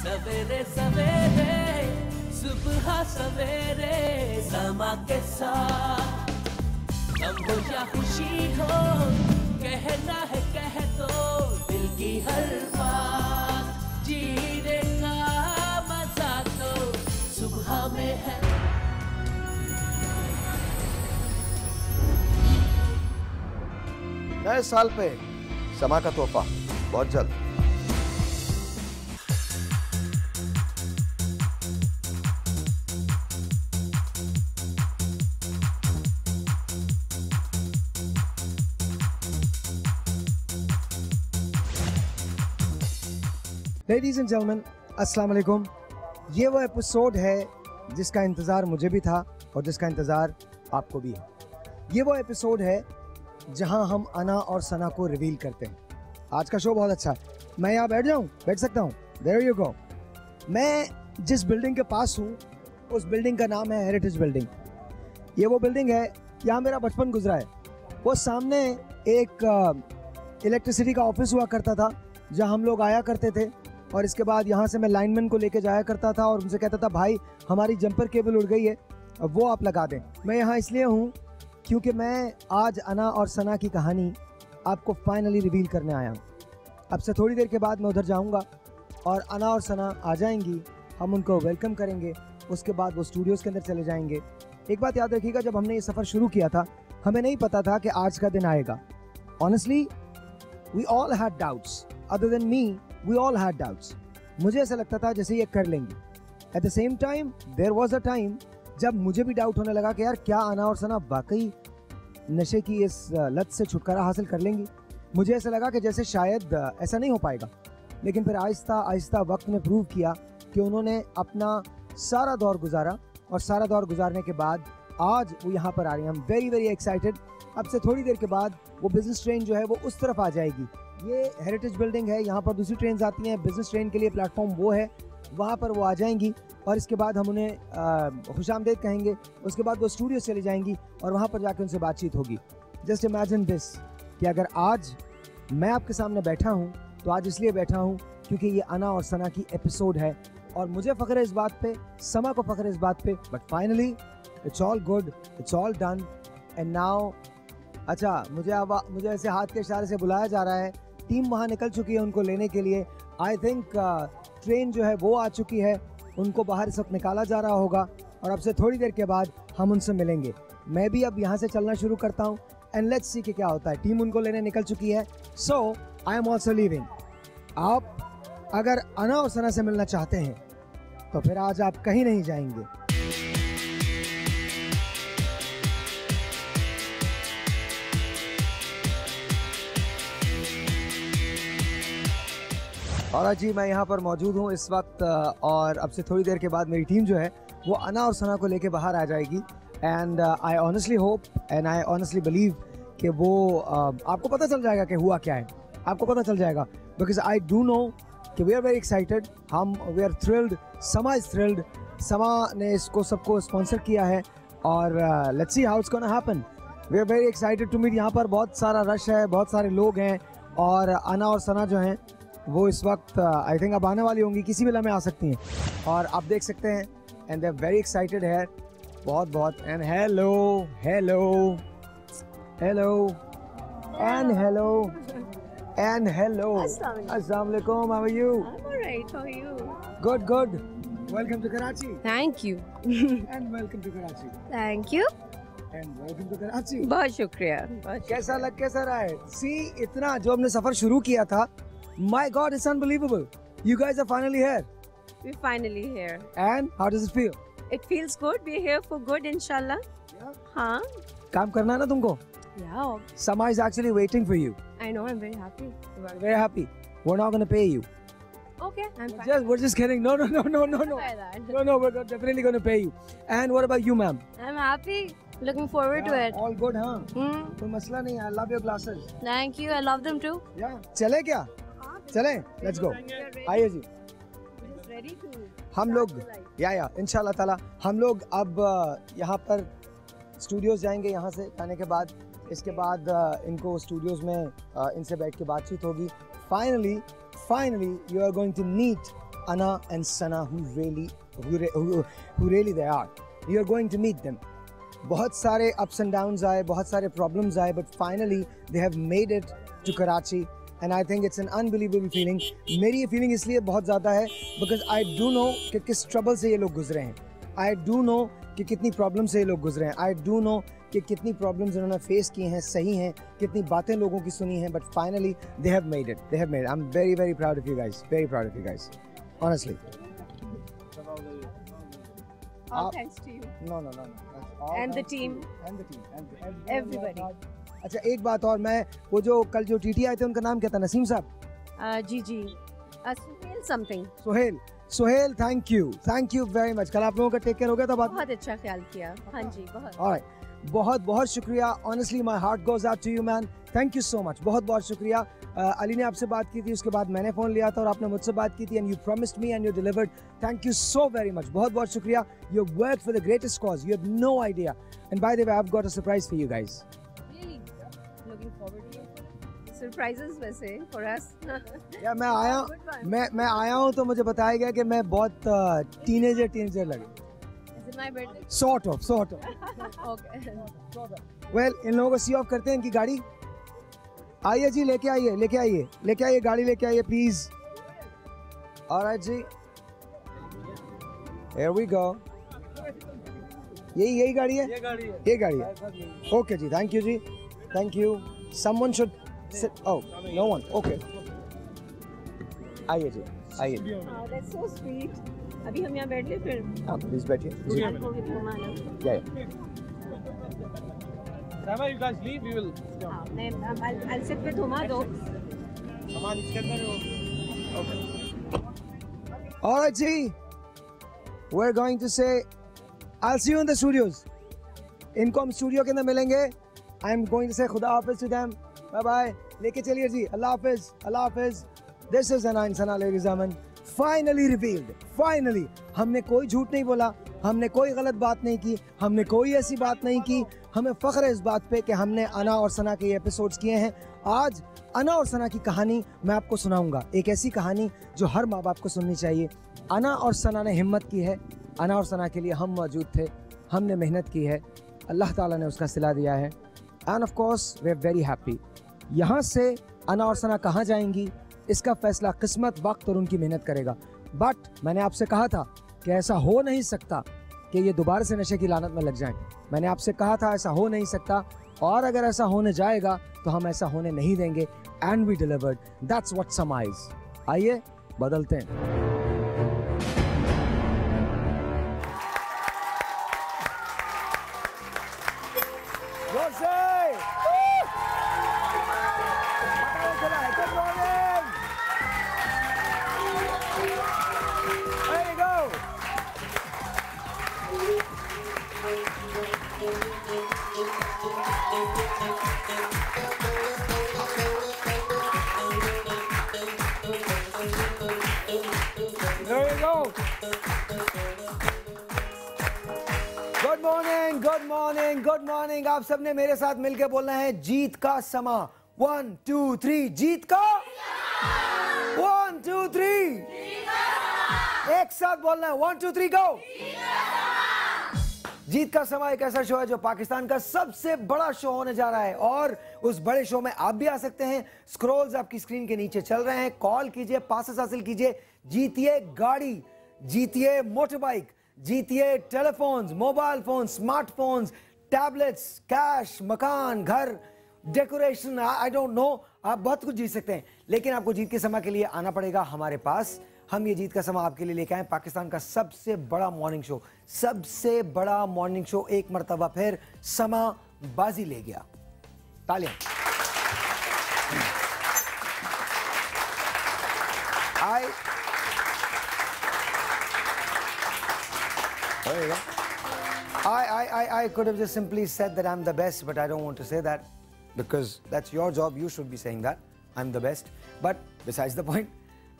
सवेरे सवेरे सुबह सवेरे समा के साथ गम हो या खुशी हो, कहना है कह दो दिल की हर बात। जीने का मजा तो सुबह में है। नए साल पे समा का तोहफा बहुत जल्द। लेडीज एंड जेंटलमैन, अस्सलाम वालेकुम। ये वो एपिसोड है जिसका इंतज़ार मुझे भी था और जिसका इंतज़ार आपको भी है। ये वो एपिसोड है जहां हम अना और सना को रिवील करते हैं। आज का शो बहुत अच्छा है। मैं यहाँ बैठ सकता हूँ। There you go. मैं जिस बिल्डिंग के पास हूँ उस बिल्डिंग का नाम है हेरिटेज बिल्डिंग। ये वो बिल्डिंग है यहाँ मेरा बचपन गुजरा है। वो सामने एक इलेक्ट्रिसिटी का ऑफिस हुआ करता था जहाँ हम लोग आया करते थे, और इसके बाद यहाँ से मैं लाइनमैन को लेके जाया करता था और उनसे कहता था भाई हमारी जंपर केबल उड़ गई है, अब वो आप लगा दें। मैं यहाँ इसलिए हूँ क्योंकि मैं आज अना और सना की कहानी आपको फाइनली रिवील करने आया हूँ। अब से थोड़ी देर के बाद मैं उधर जाऊँगा और अना और सना आ जाएंगी, हम उनको वेलकम करेंगे, उसके बाद वो स्टूडियोज़ के अंदर चले जाएंगे। एक बात याद रखिएगा, जब हमने ये सफ़र शुरू किया था हमें नहीं पता था कि आज का दिन आएगा। Honestly we all had doubts, other than me we all had doubts. मुझे ऐसा लगता था जैसे ये कर लेंगे। At the same time there was a time जब मुझे भी डाउट होने लगा कि यार क्या अना और सना वाकई नशे की इस लत से छुटकारा हासिल कर लेंगी। मुझे ऐसा लगा कि जैसे शायद ऐसा नहीं हो पाएगा, लेकिन फिर आहिस्ता आहिस्ता वक्त ने प्रूव किया कि उन्होंने अपना सारा दौर गुजारा, और सारा दौर गुजारने के बाद आज वो यहाँ पर आ रही हैं। I am very very excited. अब से थोड़ी देर के बाद वो बिजनेस ट्रेन जो है वो उस तरफ आ जाएगी। ये हेरिटेज बिल्डिंग है, यहाँ पर दूसरी ट्रेन आती हैं। बिजनेस ट्रेन के लिए प्लेटफॉर्म वो है, वहाँ पर वो आ जाएंगी और इसके बाद हम उन्हें खुशामदीद कहेंगे। उसके बाद वो स्टूडियो चली जाएंगी और वहाँ पर जाकर उनसे बातचीत होगी। जस्ट इमेजिन दिस कि अगर आज मैं आपके सामने बैठा हूँ तो आज इसलिए बैठा हूँ क्योंकि ये अना और सना की एपिसोड है, और मुझे फ़ख्र है इस बात पे, समा को फ़ख्र है इस बात पे। But finally it's all good, it's all done and now. अच्छा, मुझे ऐसे हाथ के इशारे से बुलाया जा रहा है। टीम वहाँ निकल चुकी है उनको लेने के लिए। आई थिंक ट्रेन जो है वो आ चुकी है, उनको बाहर इस वक्त निकाला जा रहा होगा और अब से थोड़ी देर के बाद हम उनसे मिलेंगे। मैं भी अब यहाँ से चलना शुरू करता हूँ एंड लेट्स सी कि क्या होता है। टीम उनको लेने निकल चुकी है, सो आई एम ऑल्सो लीविंग। आप अगर अना और सना से मिलना चाहते हैं तो फिर आज आप कहीं नहीं जाएंगे। और जी मैं यहाँ पर मौजूद हूँ इस वक्त, और अब से थोड़ी देर के बाद मेरी टीम जो है वो अना और सना को लेके बाहर आ जाएगी। And I honestly hope and I honestly believe कि वो आपको पता चल जाएगा कि हुआ क्या है, आपको पता चल जाएगा। बिकॉज आई डू नो कि we are very excited, we are thrilled, Samaa is thrilled. Samaa ने इसको सबको स्पॉन्सर किया है और let's see how it's gonna happen. We are very excited to meet. यहाँ पर बहुत सारा रश है, बहुत सारे लोग हैं, और अना और सना जो हैं वो इस वक्त आई थिंक अब आने वाली होंगी, किसी वेला में आ सकती हैं। और आप देख सकते हैं and they are very excited है, बहुत बहुत। And hello hello hello and hello and hello, अस्सलाम वालेकुम, how are you? I'm alright, how are you? Good good, welcome to Karachi. Thank you. And welcome to Karachi. Thank you. And welcome to Karachi. बहुत शुक्रिया। कैसा रहा है? सी, इतना जो हमने सफर शुरू किया था, my God, it's unbelievable. You guys are finally here. We're finally here. And how does it feel? It feels good. We're here for good, inshallah. Yeah. हाँ. काम करना है ना तुमको? Yeah. Sama is actually waiting for you. I know. I'm very happy. Very happy. We're not going to pay you. Okay. I'm fine. We're just kidding. No. Don't say that. No, we're definitely going to pay you. And what about you, ma'am? I'm happy. Looking forward to it. All good, हाँ? Hmm. कोई मसला नहीं है. I love your glasses. Thank you. I love them too. Yeah. चले क्या? चलें? Let's go. आइए जी. Ready to. हम लोग या इंशाल्लाह ताला हम लोग अब यहाँ पर स्टूडियोज जाएंगे। यहाँ से जाने के बाद इसके बाद इनको स्टूडियोज में इनसे बैठ के बातचीत होगी। Finally you are going to meet Anna and Sana who really they are. You are going to meet them. बहुत सारे ups and downs आए, बहुत सारे problems आए, but finally they have made it to Karachi, and I think it's an unbelievable feeling. मेरी ये feeling इसलिए बहुत ज़्यादा है because I do know कि किस trouble से ये लोग गुजरे हैं. I do know कि कितनी problems से ये लोग गुजरे हैं. I do know कि कितनी problems उन्होंने face की हैं, सही हैं, कितनी बातें लोगों की सुनी हैं, but finally they have made it. They have made it. I'm very, very proud of you guys. Very proud of you guys. Honestly. All thanks to you. No. And the team. And the team. And Everybody. अच्छा एक बात और, मैं वो जो कल जो TT आए थे उनका नाम क्या था? नसीम साहब? Gigi. Suhail something. Sohail thank you very much. कल आप लोगों का टेक केयर हो गया था बात? बहुत अच्छा ख्याल किया. हाँ जी, बहुत. ऑलराइट, बहुत शुक्रिया. Honestly my heart goes out to you man. Thank you so much. बहुत शुक्रिया. अली ने आपसे बात की थी, उसके बाद मैंने फ़ोन लिया था और आपने मुझसे बात की थी, and you promised me and you delivered. Thank you so very much. बहुत शुक्रिया. You have worked for the greatest cause. You have no idea. And by the way I have got a surprise for you guys. Really looking forward to surprises वैसे for us. या मैं आया Good one. मैं आया हूँ तो मुझे बताया गया कि मैं बहुत टीनेजर लगे. Is it my birthday? Sort of Okay. Well, इन लोगों को सी ऑफ करते हैं. इनकी गाड़ी आइए जी, लेके आइए गाड़ी लेके आइए प्लीज. ऑलराइट जी, हियर वी गो. यही गाड़ी है. ये गाड़ी है. ओके जी, थैंक यू जी, thank you. Someone should sit. Oh, no one. Okay, आइए जी, आइए. Oh, that's so sweet. अभी हम यहाँ बैठ ले फिर. हाँ प्लीज बैठिए. I'll go with Romana. या Sama, you guys leave, we will. हाँ, I'll sit with Huma though. सामान इसके अंदर हो. Alright ji, we're going to say I'll see you in the studios. इनको हम स्टूडियो के अंदर मिलेंगे. I'm going to say खुदा हाफिज to them. Bye bye. लेके चलिए जी. अल्लाह हाफिज. This is Anna and Sana, ladies and gentlemen. Finally revealed. Finally. हमने कोई झूठ नहीं बोला, हमने कोई गलत बात नहीं की, हमने कोई ऐसी बात नहीं की. हमें फ़ख्र है इस बात पे कि हमने अना और सना के ये एपिसोड्स किए हैं. आज अना और सना की कहानी मैं आपको सुनाऊंगा. एक ऐसी कहानी जो हर माँ बाप को सुननी चाहिए. अना और सना ने हिम्मत की है. अना और सना के लिए हम मौजूद थे, हमने मेहनत की है, अल्लाह ताला ने उसका सिला दिया है. And of course we are very happy. यहाँ से अना और सना कहाँ जाएंगी इसका फैसला किस्मत, वक्त और उनकी मेहनत करेगा. बट मैंने आपसे कहा था कि ऐसा हो नहीं सकता कि ये दोबारा से नशे की लानत में लग जाएं. मैंने आपसे कहा था ऐसा हो नहीं सकता, और अगर ऐसा होने जाएगा तो हम ऐसा होने नहीं देंगे. And we delivered. That's what Samaa is. आइए बदलते हैं. Good morning. There you go. There you go. Good morning. आप सबने मेरे साथ मिलके बोलना है जीत का समा. 1 2 3. जीत का 1 2 3. एक साथ बोलना है. 1 2 3 गो. जीत का समा एक ऐसा शो है जो पाकिस्तान का सबसे बड़ा शो होने जा रहा है, और उस बड़े शो में आप भी आ सकते हैं. स्क्रॉल्स आपकी स्क्रीन के नीचे चल रहे हैं. कॉल कीजिए, पासेस हासिल कीजिए, जीतिए गाड़ी, जीतिए मोटर बाइक, जीतिए telephones, mobile phone, smartphones, tablets, cash, मकान, घर, डेकोरेशन, आई डोंट नो, आप बहुत कुछ जीत सकते हैं. लेकिन आपको जीत के समा के लिए आना पड़ेगा हमारे पास. हम ये जीत का समा आपके लिए लेके आए. पाकिस्तान का सबसे बड़ा मॉर्निंग शो, सबसे बड़ा मॉर्निंग शो एक मर्तबा फिर समा बाजी ले गया. तालियां. I could have just simply said that I'm the best, but I don't want to say that because that's your job. You should be saying that I'm the best. But besides the point,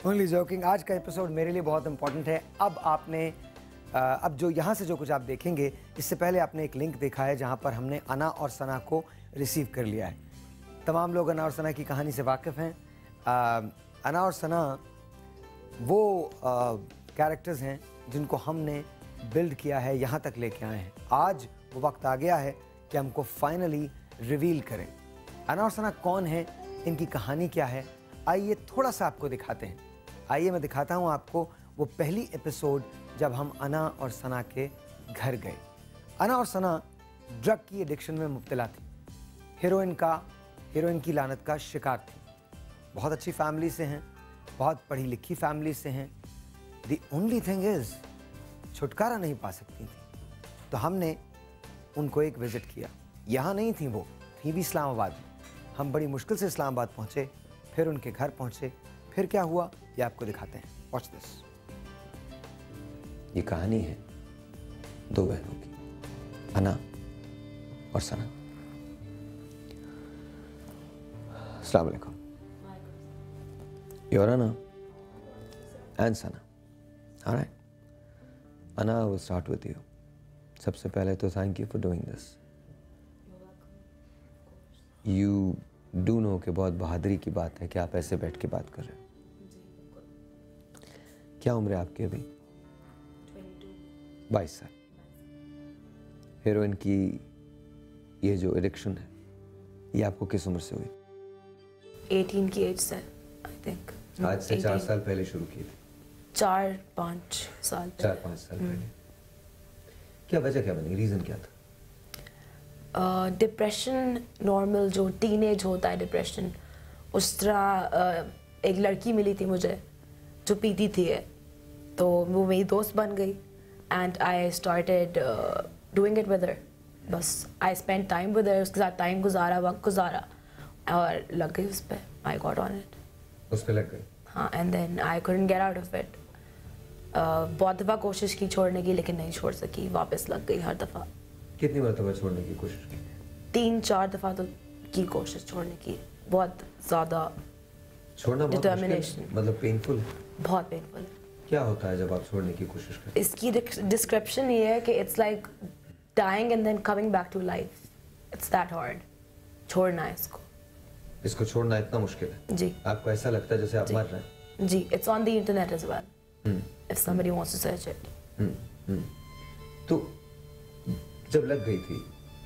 only joking. आज का episode मेरे लिए बहुत important है. अब जो यहाँ से जो कुछ आप देखेंगे, इससे पहले आपने एक लिंक देखा है जहाँ पर हमने अना और सना को रिसीव कर लिया है. तमाम लोग अना और सना की कहानी से वाकिफ़ हैं. अना और सना वो कैरेक्टर्स हैं जिनको हमने बिल्ड किया है, यहाँ तक लेके आए हैं। आज वो वक्त आ गया है कि हमको फाइनली रिवील करें अना और सना कौन है, इनकी कहानी क्या है। आइए थोड़ा सा आपको दिखाते हैं। आइए मैं दिखाता हूँ आपको वो पहली एपिसोड जब हम अना और सना के घर गए। अना और सना ड्रग की एडिक्शन में मुब्तला थी, हीरोइन की लानत का शिकार थी। बहुत अच्छी फैमिली से हैं, बहुत पढ़ी लिखी फैमिली से हैं। द ओनली थिंग इज छुटकारा नहीं पा सकती थी। तो हमने उनको एक विजिट किया। यहाँ नहीं थी वो, थी भी इस्लामाबाद में। हम बड़ी मुश्किल से इस्लामाबाद पहुँचे, फिर उनके घर पहुँचे। फिर क्या हुआ ये आपको दिखाते हैं। Watch this. ये कहानी है दो बहनों की, अना और सना। अस्सलाम वालेकुम। You're Anna and Sana. All right. Anna, I will start with you. सबसे पहले तो thank you for doing this. You do know कि बहुत बहादुरी की बात है कि आप ऐसे बैठ के बात कर रहे हो। क्या उम्र है आपकी अभी? 22 साल। हीरोइन की ये जो एडिक्शन है ये आपको किस उम्र से हुई? 18 की एज से, आई थिंक। आज से 4 साल पहले शुरू की थी। 4-5 साल पहले। 4-5 साल पहले। क्या वजह क्या बनी, रीजन क्या था? डिप्रेशन, नॉर्मल जो टीनेज होता है डिप्रेशन, उस तरह एक लड़की मिली थी मुझे जो पीती थी है, तो वो मेरी दोस्त बन गई and I started doing it with her. बस I spend time with her, उसके साथ टाइम गुजारा, वक्त गुजारा और लग गई उस पर। I got on it. उस पे लग गई? हाँ, and then I couldn't get out of it. बहुत दफ़ा कोशिश की छोड़ने की लेकिन नहीं छोड़ सकी, वापस लग गई हर दफ़ा। कितनी मरतबा छोड़ने की कोशिश की? 3-4 दफ़ा तो की कोशिश छोड़ने की, बहुत ज़्यादा। छोड़ना बहुत Determination. मुश्किल, मतलब पेनफुल? बहुत पेनफुल। क्या होता है जब आप छोड़ने की कोशिश करते हैं? इसकी डिस्क्रिप्शन ये है कि it's like dying and then coming back to life. It's that hard. छोड़ना है इसको। इसको छोड़ना इतना मुश्किल है? जी। आपको ऐसा लगता है जैसे आप मर रहे हैं? जी, it's on the internet as well if somebody wants to search it. तो जब लग गई थी,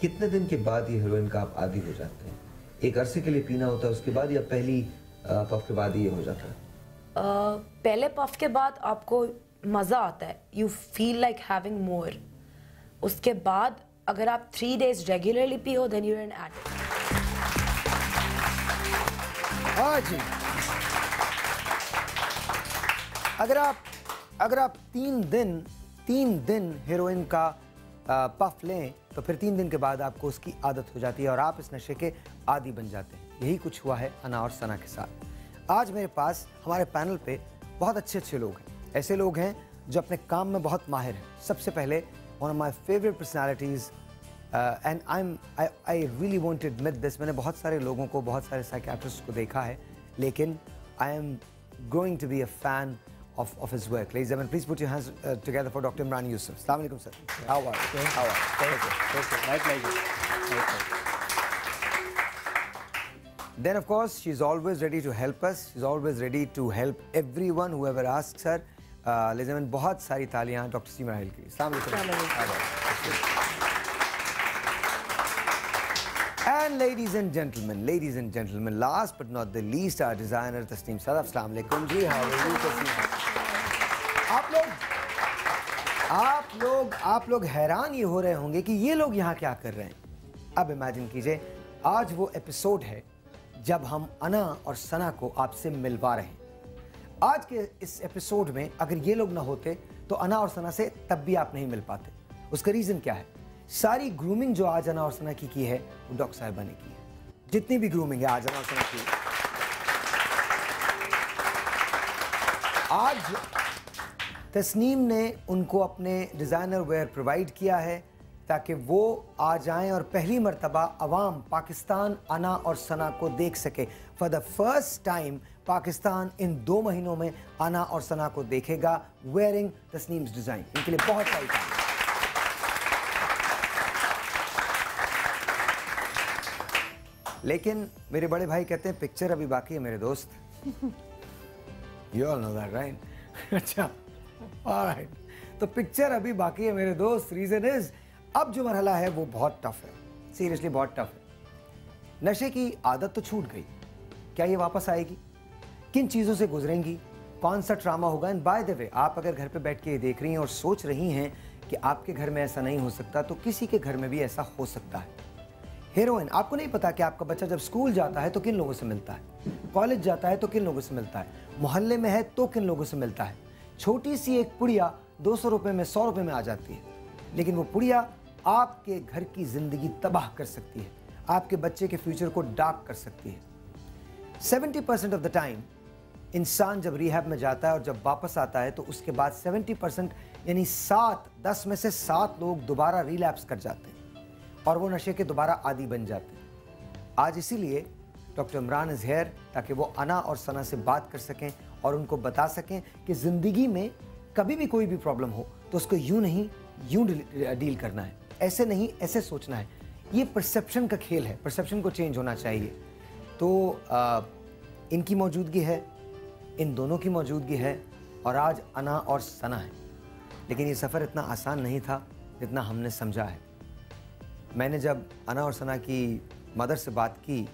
कितने दिन के बाद ये हीरोइन का आप आदी हो जाते हैं? एक अरसे के लिए पीना होता है उसके बाद, या पहली पफ के बाद ही ये हो जाता है? पहले पफ के बाद आपको मज़ा आता है, you feel like having more. उसके बाद अगर आप 3 days रेगुलरली पियो then you are an addict. हाँ जी, अगर आप 3 दिन हीरोइन का पफ लें तो फिर 3 दिन के बाद आपको उसकी आदत हो जाती है और आप इस नशे के आदी बन जाते हैं। यही कुछ हुआ है अना और सना के साथ। आज मेरे पास हमारे पैनल पे बहुत अच्छे लोग हैं। ऐसे लोग हैं जो अपने काम में बहुत माहिर हैं। सबसे पहले one of my favourite personalities and I really want to admit this, मैंने बहुत सारे लोगों को, बहुत सारे साइकियाट्रिस्ट को देखा है, लेकिन I am growing to be a fan of his work. Ladies and gentlemen, please put your hands together for Dr. Imran Yusuf. Assalamu alaikum, sir. How are you? How are you? Okay. My pleasure. Then, of course, she's always ready to help us. She's always ready to help everyone, whoever asks her. Ladies and gentlemen, बहुत सारी तालियां doctor सीमा राहिल के लिए। Assalamu alaikum. And ladies and gentlemen, last but not the least, our designer Tasneem Sadaf. Assalamu alaikum ji. How are you, Tasneem? आप लोग हैरान ये हो रहे होंगे कि ये लोग यहाँ क्या कर रहे हैं। अब इमेजिन कीजिए, आज वो एपिसोड है जब हम अना और सना को आपसे मिलवा रहे हैं। आज के इस एपिसोड में अगर ये लोग ना होते तो अना और सना से तब भी आप नहीं मिल पाते। उसका रीज़न क्या है? सारी ग्रूमिंग जो आज अना और सना की है वो डॉक्टर साहिबा ने की है। जितनी भी ग्रूमिंग है आज अना और सना की, आज तस्नीम ने उनको अपने डिज़ाइनर वेयर प्रोवाइड किया है ताकि वो आ जाएं और पहली मर्तबा अवाम पाकिस्तान अना और सना को देख सके। For the first time Pakistan in 2 महीनों में अना और सना को देखेगा वेयरिंग तस्नीम्स डिज़ाइन। इनके लिए बहुत सारी काम। लेकिन मेरे बड़े भाई कहते हैं पिक्चर अभी बाकी है मेरे दोस्त। You all know that, right? अच्छा, ऑलराइट। तो पिक्चर अभी बाकी है मेरे दोस्त। रीजन इज अब जो मरहला है वो बहुत टफ है, सीरियसली बहुत टफ है। नशे की आदत तो छूट गई, क्या ये वापस आएगी? किन चीज़ों से गुजरेंगी? कौन सा ट्रामा होगा? एंड बाय द वे, आप अगर घर पे बैठ के ये देख रही हैं और सोच रही हैं कि आपके घर में ऐसा नहीं हो सकता, तो किसी के घर में भी ऐसा हो सकता है। हीरोइन, आपको नहीं पता कि आपका बच्चा जब स्कूल जाता है तो किन लोगों से मिलता है, कॉलेज जाता है तो किन लोगों से मिलता है, मोहल्ले में है तो किन लोगों से मिलता है। छोटी सी एक पुड़िया 200 रुपये में 100 रुपये में आ जाती है, लेकिन वो पुड़िया आपके घर की ज़िंदगी तबाह कर सकती है, आपके बच्चे के फ्यूचर को डार्क कर सकती है। 70% ऑफ द टाइम इंसान जब रिहैब में जाता है और जब वापस आता है तो उसके बाद 70% यानी 10 में से 7 लोग दोबारा रिलैप्स कर जाते हैं और वो नशे के दोबारा आदी बन जाते हैं। आज इसीलिए डॉक्टर इमरान इज़ हियर ताकि वो अना और सना से बात कर सकें और उनको बता सकें कि ज़िंदगी में कभी भी कोई भी प्रॉब्लम हो तो उसको यूँ नहीं यूँ डील करना है, ऐसे नहीं ऐसे सोचना है। ये परसेप्शन का खेल है, परसेप्शन को चेंज होना चाहिए। तो इनकी मौजूदगी है, इन दोनों की मौजूदगी है और आज अना और सना है। लेकिन ये सफ़र इतना आसान नहीं था जितना हमने समझा है। मैंने जब अना और सना की मदर से बात की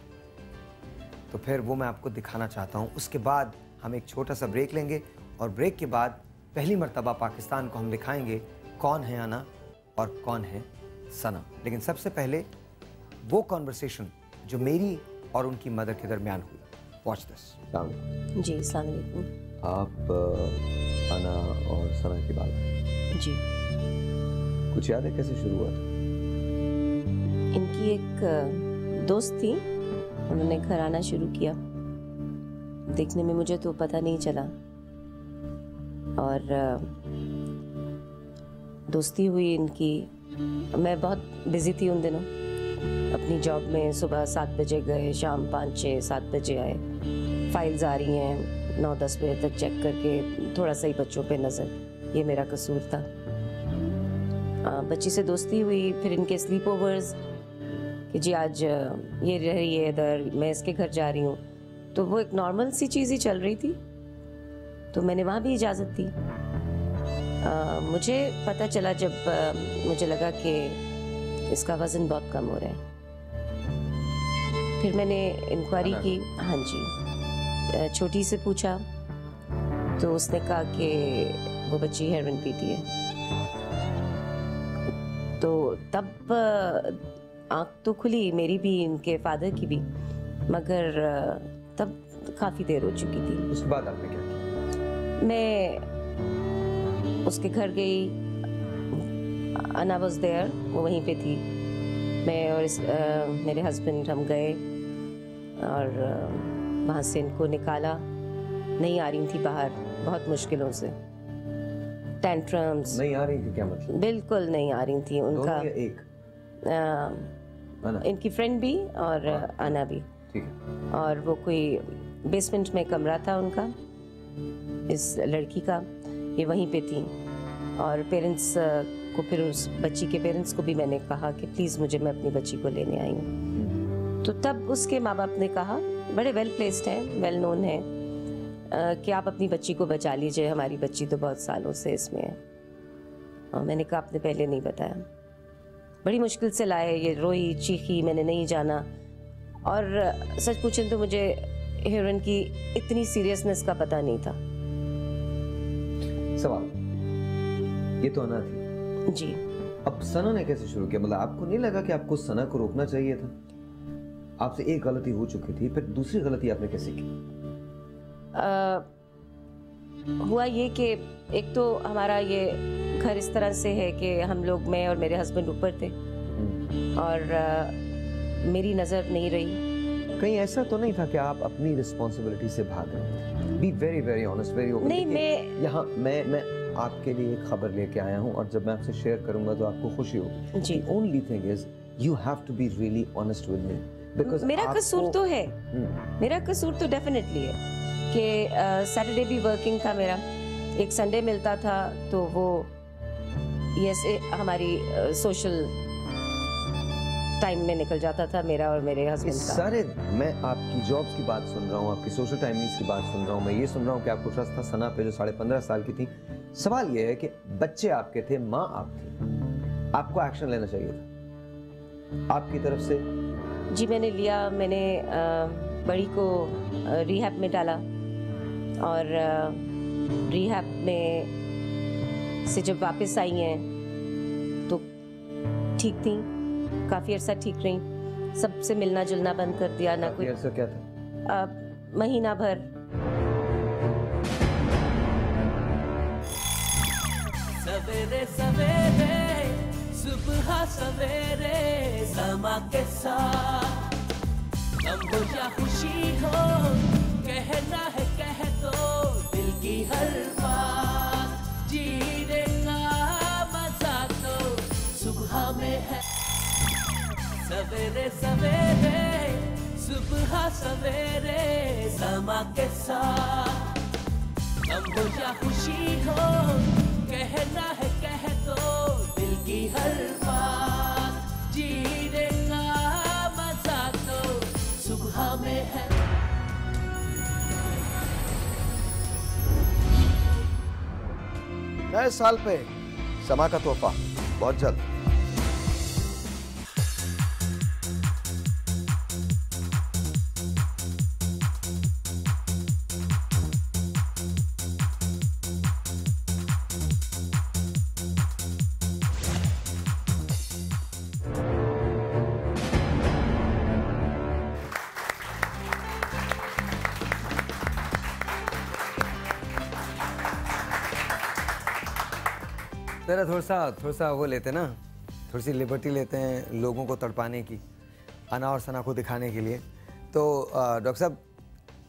तो फिर वो मैं आपको दिखाना चाहता हूँ। उसके बाद हम एक छोटा सा ब्रेक लेंगे और ब्रेक के बाद पहली मर्तबा पाकिस्तान को हम दिखाएंगे कौन है अना और कौन है सना। लेकिन सबसे पहले वो कॉन्वर्सेशन जो मेरी और उनकी मदर के दरमियान हुई। Watch this. जी, अस्सलाम वालेकुम। आप अना और सना की बात जी, कुछ याद है कैसे शुरू हुआ था? इनकी एक दोस्त थी, उन्होंने घर आना शुरू किया। देखने में मुझे तो पता नहीं चला और दोस्ती हुई इनकी। मैं बहुत बिजी थी उन दिनों अपनी जॉब में। सुबह 7 बजे गए, शाम 5, 6, 7 बजे आए। फाइल्स आ रही हैं 9-10 बजे तक चेक करके, थोड़ा सा ही बच्चों पे नज़र, ये मेरा कसूर था। बच्ची से दोस्ती हुई, फिर इनके स्लीप ओवर्स कि जी आज ये रह रही है इधर, मैं इसके घर जा रही हूँ, तो वो एक नॉर्मल सी चीज़ ही चल रही थी। तो मैंने वहाँ भी इजाज़त दी। मुझे पता चला जब मुझे लगा कि इसका वज़न बहुत कम हो रहा है। फिर मैंने इंक्वायरी की। हाँ जी, छोटी से पूछा तो उसने कहा कि वो बच्ची हेरोइन पीती है। तो तब आँख तो खुली मेरी भी, इनके फादर की भी, मगर तब काफ़ी देर हो चुकी थी। उसके बाद आपने क्या किया? मैं उसके घर गई। अना वाज देयर, वो वहीं पे थी। मैं और मेरे हस्बैंड हम गए और वहाँ से इनको निकाला। नहीं आ रही थी बाहर, बहुत मुश्किलों से। टेंट्रम्स। नहीं आ रही थी क्या मतलब? बिल्कुल नहीं आ रही थी। उनका एक इनकी फ्रेंड भी और अना भी। ठीक है। और वो कोई बेसमेंट में कमरा था उनका, इस लड़की का, ये वहीं पे थी। और पेरेंट्स को, फिर उस बच्ची के पेरेंट्स को भी मैंने कहा कि प्लीज़ मुझे, मैं अपनी बच्ची को लेने आई हूँ। तो तब उसके माँ बाप ने कहा, बड़े वेल प्लेस्ड हैं, वेल नोन है, कि आप अपनी बच्ची को बचा लीजिए, हमारी बच्ची तो बहुत सालों से इसमें है। और मैंने कहा आपने पहले नहीं बताया। बड़ी मुश्किल से लाए, ये रोई चीखी, मैंने नहीं जाना। और सच पूछें तो मुझे हीरोइन की इतनी सीरियसनेस का पता नहीं था। सवाल, ये तो अना थी जी। अब सना ने कैसे शुरू किया? मतलब आपको नहीं लगा कि आपको सना को रोकना चाहिए था? आपसे एक गलती हो चुकी थी, फिर दूसरी गलती आपने कैसे की? हुआ ये कि एक तो हमारा ये घर इस तरह से है कि हम लोग, मैं और मेरे हस्बैंड ऊपर थे और मेरी नज़र नहीं रही। कहीं ऐसा तो नहीं था कि आप अपनी रिस्पॉन्सिबिलिटी से भाग गए? Be very very honest, very open. नहीं, मैं यहाँ मैं आपके लिए एक खबर लेके आया हूँ और जब मैं आपसे शेयर करूंगा तो आपको खुशी होगी। जी। Only thing is you have to be really honest with me, because मेरा कसूर तो है, मेरा कसूर तो डेफिनेटली है कि सैटरडे भी वर्किंग था मेरा, एक संडे मिलता था तो वो ये हमारी सोशल टाइम में निकल जाता था मेरा और मेरे हस्बैंड का। सारे मैं आपकी जॉब्स की बात सुन रहा हूँ, आपकी सोशल टाइमिंग्स की बात सुन रहा हूँ, मैं ये सुन रहा हूँ कि आपको ट्रस्ट था सना पे जो 15.5 साल की थी। सवाल ये है कि बच्चे आपके थे, माँ आप थी, आपको एक्शन लेना चाहिए था आपकी तरफ से। जी मैंने लिया, मैंने बड़ी को रिहैब में डाला और रिहैब में से जब वापस आई हैं तो ठीक थी, काफ़ी अर्सा ठीक रही, सबसे मिलना जुलना बंद कर दिया, ना कोई। अर्सा क्या था? महीना भर। सवेरे सवेरे सुबह सवेरे समा के साथ गम हो या खुशी हो, कहना है कह दो दिल की हर बात, जीने का मजा तो सुबह में है। सवेरे सवेरे सुबह सवेरे समा के साथ गम हो या खुशी हो, कहना है कह दो दिल की हर बात, जीने का मजा तो सुबह में है। नए साल पे समा का तोहफा बहुत जल्द। तेरा थोड़ा सा वो लेते ना, थोड़ी सी लिबर्टी लेते हैं लोगों को तड़पाने की, अना और सना को दिखाने के लिए। तो डॉक्टर साहब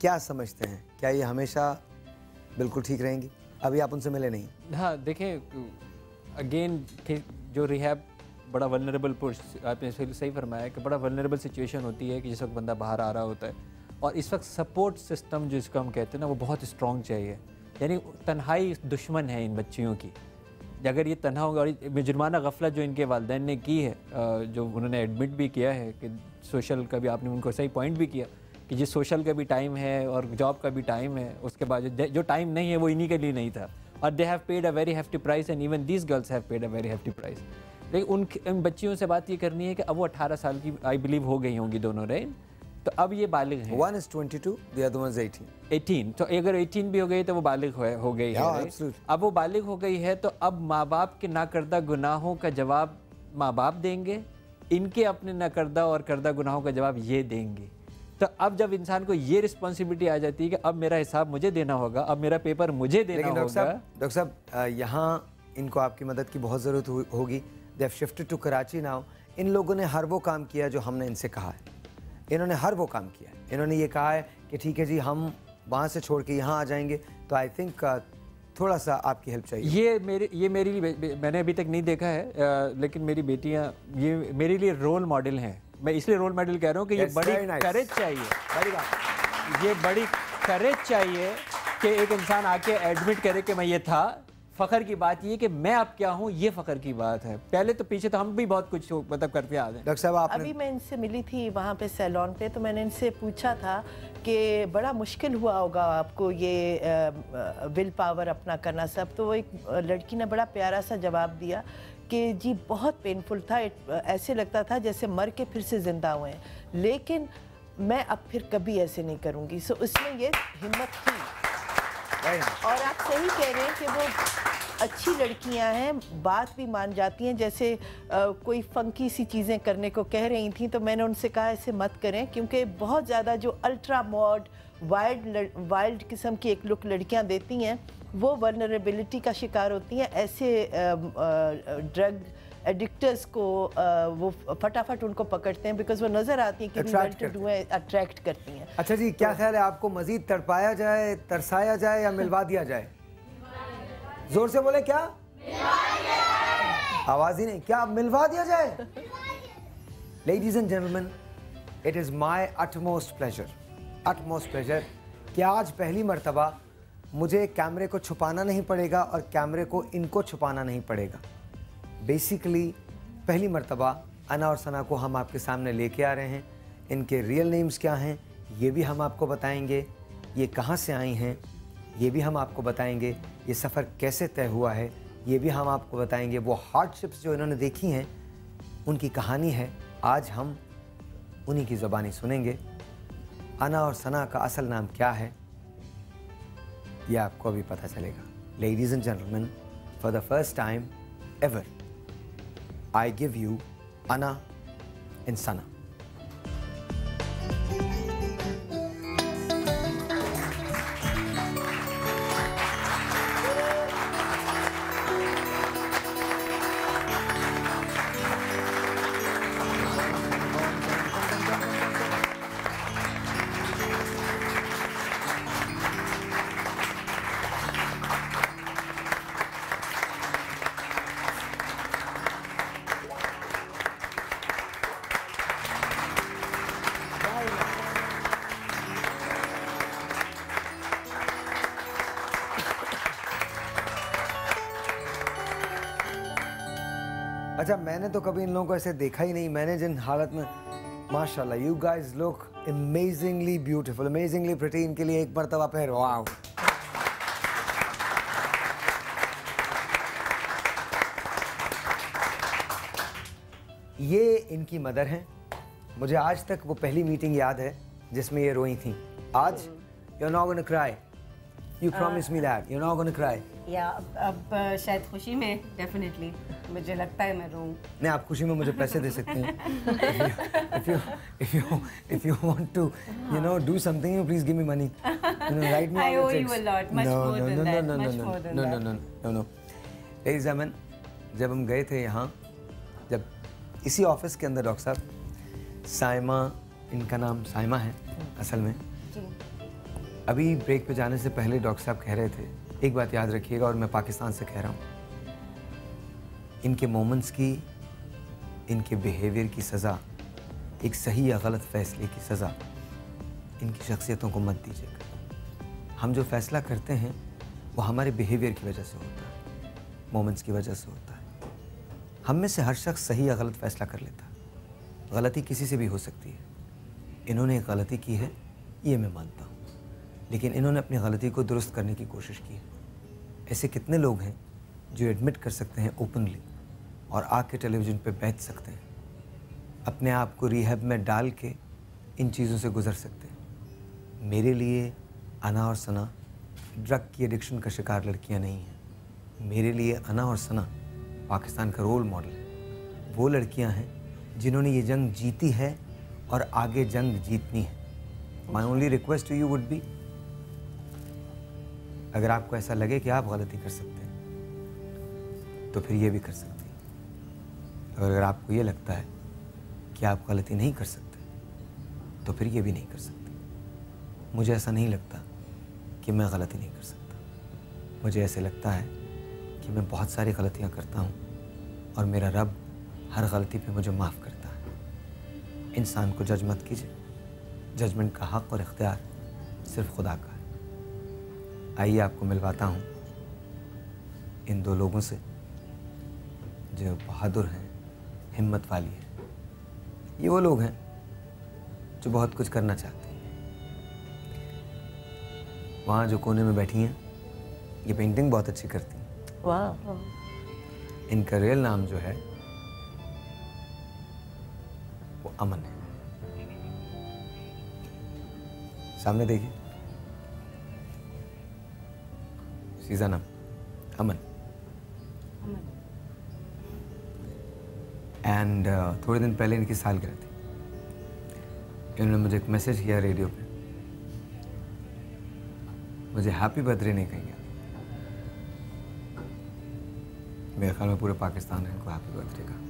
क्या समझते हैं, क्या ये हमेशा बिल्कुल ठीक रहेंगी? अभी आप उनसे मिले नहीं। हाँ देखें, अगेन जो रिहैब बड़ा वल्नरेबल आपने सही फरमाया कि बड़ा वल्नरेबल सिचुएशन होती है कि जिस वक्त बंदा बाहर आ रहा होता है, और इस वक्त सपोर्ट सिस्टम जिसको हम कहते हैं ना वो बहुत स्ट्रॉन्ग चाहिए। यानी तन्हाई दुश्मन है इन बच्चियों की। अगर ये तन्हा होगा, और जुर्माना गफलत जो इनके वालिदैन ने की है, जो उन्होंने एडमिट भी किया है कि सोशल का भी, आपने उनको सही पॉइंट भी किया कि जिस सोशल का भी टाइम है और जॉब का भी टाइम है, उसके बाद जो टाइम नहीं है वो इन्हीं के लिए नहीं था, और they have paid a very hefty price and even these girls have paid a very hefty price. लेकिन उन बच्चियों से बात ये करनी है कि अब वो 18 साल की आई बिलीव हो गई होंगी दोनों, राइट? तो अब ये बालिग है। One is 22, the other one is 18। तो अगर 18 भी हो गई तो वो बालिग हो गई है। अब वो बालिग हो गई है तो अब माँ बाप के नाकर्दा गुनाहों का जवाब माँ बाप देंगे, इनके अपने नाकर्दा और करदा गुनाहों का जवाब ये देंगे। तो अब जब इंसान को ये रिस्पॉन्सिबिलिटी आ जाती है कि अब मेरा हिसाब मुझे देना होगा, अब मेरा पेपर मुझे देना होगा। डॉक्टर साहब यहाँ इनको आपकी मदद की बहुत ज़रूरत होगी। They have shifted to Karachi now. इन लोगों ने हर वो काम किया जो हमने इनसे कहा है, इन्होंने हर वो काम किया है। इन्होंने ये कहा है कि ठीक है जी हम वहाँ से छोड़ के यहाँ आ जाएंगे, तो आई थिंक थोड़ा सा आपकी हेल्प चाहिए। मैंने अभी तक नहीं देखा है, लेकिन मेरी बेटियाँ ये मेरे लिए रोल मॉडल हैं। मैं इसलिए रोल मॉडल कह रहा हूँ कि ये बड़ी करेज चाहिए, बड़ी बात, ये बड़ी करेज चाहिए कि एक इंसान आके एडमिट करे कि मैं ये था। फ़ख्र की बात ये कि मैं अब क्या हूँ, ये फ़ख्र की बात है। पहले तो पीछे तो हम भी बहुत कुछ मतलब करते आ गए। डॉक्टर साहब आपने अभी मैं इनसे मिली थी वहाँ पे सैलून पे, तो मैंने इनसे पूछा था कि बड़ा मुश्किल हुआ होगा आपको ये विल पावर अपना करना सब। तो वो एक लड़की ने बड़ा प्यारा सा जवाब दिया कि जी बहुत पेनफुल था, ऐसे लगता था जैसे मर के फिर से ज़िंदा हुए हैं, लेकिन मैं अब फिर कभी ऐसे नहीं करूँगी। सो उसमें ये हिम्मत थी। और आप सही कह रहे हैं कि वो अच्छी लड़कियां हैं, बात भी मान जाती हैं। जैसे कोई फंकी सी चीज़ें करने को कह रही थी तो मैंने उनसे कहा ऐसे मत करें, क्योंकि बहुत ज़्यादा जो अल्ट्रा मॉड वाइल्ड किस्म की एक लुक लड़कियां देती हैं वो वल्नरेबिलिटी का शिकार होती हैं। ऐसे ड्रग एडिक्टर्स को वो फटाफट उनको पकड़ते हैं बिकॉज वो नज़र आती हैं कि अट्रैक्ट करती हैं। अच्छा जी, क्या ख्याल है आपको मजीद तड़पाया जाए, तरसाया जाए या मिलवा दिया जाए? जोर से बोले, क्या आवाज ही नहीं, क्या मिलवा दिया जाए? Ladies and gentleman, it is my utmost pleasure कि आज पहली मर्तबा मुझे कैमरे को छुपाना नहीं पड़ेगा और कैमरे को इनको छुपाना नहीं पड़ेगा। बेसिकली पहली मर्तबा अना और सना को हम आपके सामने लेके आ रहे हैं। इनके रियल नेम्स क्या हैं ये भी हम आपको बताएंगे, ये कहाँ से आई हैं ये भी हम आपको बताएंगे, ये सफ़र कैसे तय हुआ है ये भी हम आपको बताएंगे, वो हार्डशिप्स जो इन्होंने देखी हैं उनकी कहानी है, आज हम उन्हीं की ज़बानी सुनेंगे। अना और सना का असल नाम क्या है ये आपको अभी पता चलेगा। Ladies and gentleman, for the first time ever I give you अना एंड सना। अच्छा, मैंने तो कभी इन लोगों को ऐसे देखा ही नहीं। मैंने जिन हालत में, माशाल्लाह, you guys look amazingly beautiful, amazingly pretty. इनके लिए एक मरतबा फिर वाओ। ये इनकी मदर हैं। मुझे आज तक वो पहली मीटिंग याद है जिसमें ये रोई थी। आज you're not gonna cry. You promise me that you're not gonna cry. या अब शायद खुशी में डेफिनेटली मुझे लगता है मैं रोऊं। नहीं, आप खुशी में मुझे पैसे दे सकते हैं। if you want to, you know, do something, you please give me money. You know, write me. I owe you a lot, much more than that, much more than that. No. Ladies and gentlemen, जब हम गए थे यहाँ, जब इसी office के अंदर doctor साहब, साइमा, इनका नाम साइमा है असल में। अभी ब्रेक पे जाने से पहले डॉक्टर साहब कह रहे थे, एक बात याद रखिएगा और मैं पाकिस्तान से कह रहा हूँ, इनके मोमेंट्स की, इनके बिहेवियर की सज़ा, एक सही या गलत फैसले की सज़ा इनकी शख्सियतों को मत दीजिएगा। हम जो फैसला करते हैं वो हमारे बिहेवियर की वजह से होता है, मोमेंट्स की वजह से होता है। हम में से हर शख्स सही या गलत फैसला कर लेता है। गलती किसी से भी हो सकती है। इन्होंने एक गलती की है, ये मैं मानता हूँ, लेकिन इन्होंने अपनी गलती को दुरुस्त करने की कोशिश की है। ऐसे कितने लोग हैं जो एडमिट कर सकते हैं ओपनली और आके टेलीविज़न पे बैठ सकते हैं, अपने आप को रिहैब में डाल के इन चीज़ों से गुज़र सकते हैं। मेरे लिए अना और सना ड्रग की एडिक्शन का शिकार लड़कियां नहीं हैं। मेरे लिए अना और सना पाकिस्तान का रोल मॉडल है। वो लड़कियां हैं जिन्होंने ये जंग जीती है और आगे जंग जीतनी है। My only request to you would be, अगर आपको ऐसा लगे कि आप गलती कर सकते हैं तो फिर ये भी कर सकते हैं। और अगर आपको ये लगता है कि आप गलती नहीं कर सकते तो फिर ये भी नहीं कर सकते। मुझे ऐसा नहीं लगता कि मैं गलती नहीं कर सकता। मुझे ऐसे लगता है कि मैं बहुत सारी गलतियां करता हूं और मेरा रब हर गलती पे मुझे माफ़ करता है। इंसान को जज मत कीजिए। जजमेंट का हक़ और इख्तियार सिर्फ खुदा का है। आइए आपको मिलवाता हूँ इन दो लोगों से जो बहादुर हैं, हिम्मत वाली हैं। ये वो लोग हैं जो बहुत कुछ करना चाहते हैं। वहाँ जो कोने में बैठी हैं, ये पेंटिंग बहुत अच्छी करती हैं। वाह। इनका रियल नाम जो है वो अमन है। सामने देखिए, सीधा नाम अमन। एंड थोड़े दिन पहले इनकी सालगिरह थी। इन्होंने मुझे एक मैसेज किया रेडियो पे, मुझे हैप्पी बर्थडे नहीं कहेंगे। मेरे ख्याल में पूरे पाकिस्तान ने इनको हैप्पी बर्थडे कहा।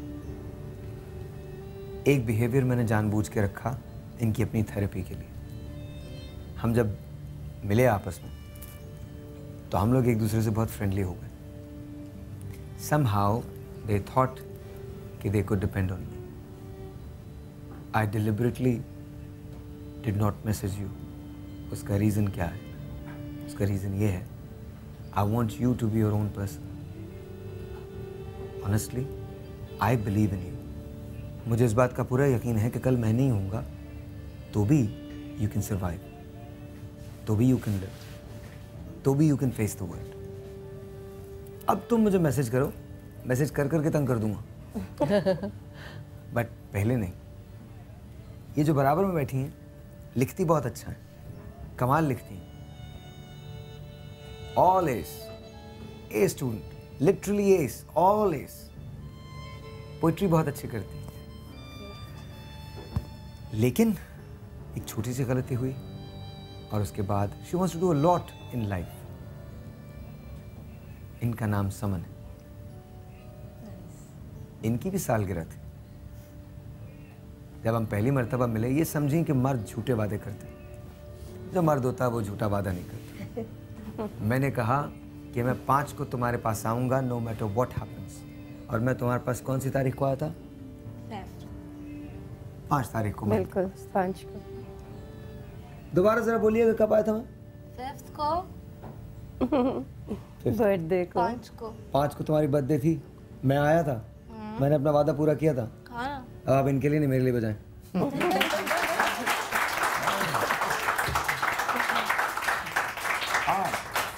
एक बिहेवियर मैंने जानबूझ के रखा इनकी अपनी थेरेपी के लिए। हम जब मिले आपस में तो हम लोग एक दूसरे से बहुत फ्रेंडली हो गए। somehow they thought कि they could depend on me. I deliberately did not message you. उसका रीज़न क्या है? उसका रीज़न ये है, I want you to be your own person. Honestly, I believe in you. मुझे इस बात का पूरा यकीन है कि कल मैं नहीं होऊंगा तो भी यू कैन सर्वाइव, तो भी यू कैन लिव, तो भी you can face the world. अब तुम मुझे मैसेज करो, मैसेज कर करके तंग कर दूंगा बट पहले नहीं। ये जो बराबर में बैठी हैं लिखती बहुत अच्छा है, कमाल लिखती हैं, all S, a student, literally S, all S. Poetry बहुत अच्छी करती है, लेकिन एक छोटी सी गलती हुई और उसके बाद she wants to do a lot in life. इनका नाम समन है, इनकी भी सालगिरह थी। जब हम पहली मर्तबा मिले ये समझें कि मर्द झूठे वादे करते, जो मर्द होता है वो झूठा वादा नहीं करता। मैंने कहा कि मैं 5 को तुम्हारे पास आऊंगा नो मैटर व्हाट हैपेंस, और मैं तुम्हारे पास कौन सी तारीख को आया था? 5 तारीख को। बिल्कुल 5 को। दोबारा जरा बोलिएगा कब आया था मैं? 5th को, बर्थडे को। 5 को तुम्हारी बर्थडे थी, मैं आया था, मैंने अपना वादा पूरा किया था। अब आप इनके लिए नहीं मेरे लिए बजाएं।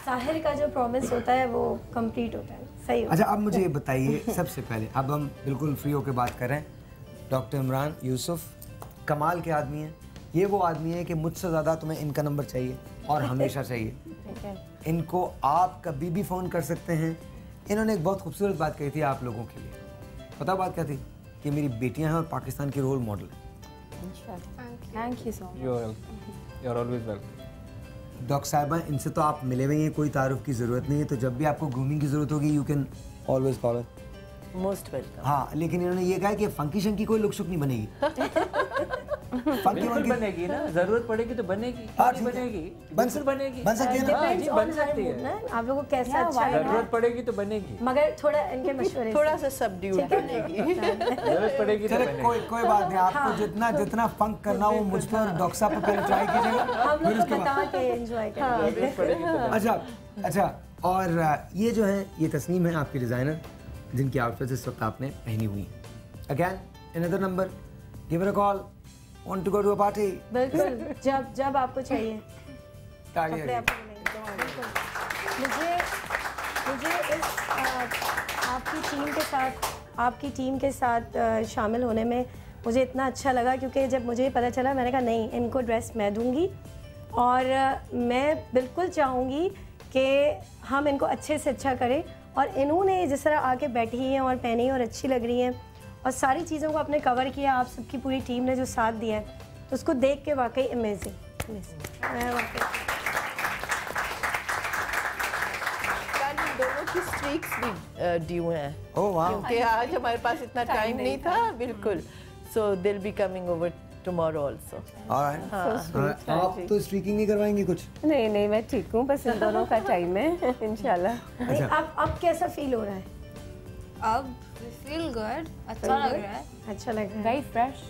साहिर का जो प्रॉमिस होता है वो कंप्लीट होता है, सही होता है। अच्छा अब मुझे ये बताइए सबसे पहले, अब हम बिल्कुल फ्री होकर बात कर रहे हैं। डॉक्टर इमरान यूसुफ कमाल के आदमी हैं। ये वो आदमी है कि मुझसे ज़्यादा तुम्हें इनका नंबर चाहिए और हमेशा चाहिए। इनको आप कभी भी फ़ोन कर सकते हैं। इन्होंने एक बहुत खूबसूरत बात कही थी आप लोगों के लिए। पता बात क्या थी? कि मेरी बेटियां हैं और पाकिस्तान की रोल मॉडल है। Thank you so much. You are always welcome. Doctor साहिबा इनसे तो आप मिले हुए हैं, कोई तारुफ की ज़रूरत नहीं है, तो जब भी आपको ग्रूमिंग की ज़रूरत होगी you can always call us. Most welcome. हाँ, लेकिन इन्होंने ये कहा कि फंकी शंकी कोई लुक शुक नहीं बनेगी। बिल्कुल बनेगी ना, जरूरत पड़ेगी तो बनेगी, नहीं बनेगी बिल्कुल बनेगी, बन सकती है ना। हाँ, जी, बन सकती है। आप लोगों को कैसा अच्छा है, जरूरत पड़ेगी तो बनेगी, मगर थोड़ा इनके मशवरे थोड़ा सा सबड्यूड बनेगी। जरूरत पड़ेगी तो बनेगी। कोई बात नहीं, आपको जितना फंक करना हो मुझ पर डॉक्टर साहब पर पहले ट्राई कीजिएगा, हम लोग बता के एंजॉय करेंगे। अच्छा और ये जो है ये तस्नीम है आपकी डिज़ाइनर, जिनकी आउटफिट इस वक्त आपने पहनी हुई है। Again another number, give her a call, want to go to a party. बिल्कुल, जब आपको चाहिए तालियां। कपड़े आपको मिलेंगे। बिल्कुल। मुझे इस आपकी टीम के साथ शामिल होने में मुझे इतना अच्छा लगा, क्योंकि जब मुझे पता चला मैंने कहा नहीं, इनको ड्रेस मैं दूंगी और मैं बिल्कुल चाहूँगी कि हम इनको अच्छे से अच्छा करें। और इन्होंने जिस तरह आके बैठी हैं और पहनी और अच्छी लग रही हैं और सारी चीज़ों को आपने कवर किया, आप सबकी पूरी टीम ने जो साथ दिया है, तो उसको देख के वाकई अमेजिंग। दोनों की स्ट्रीक्स भी ड्यू हैं। ओह वाह। क्योंकि आज हमारे पास इतना टाइम नहीं था। बिल्कुल, so they will be coming over tomorrow also. Alright. आप तो स्ट्रीकिंग नहीं करवाएंगी कुछ? नहीं मैं ठीक हूँ, बस इन दोनों का टाइम है इंशाल्लाह। अब कैसा फील हो रहा है? अब फील गुड, अच्छा लग रहा है। अच्छा लग रहा है, very fresh,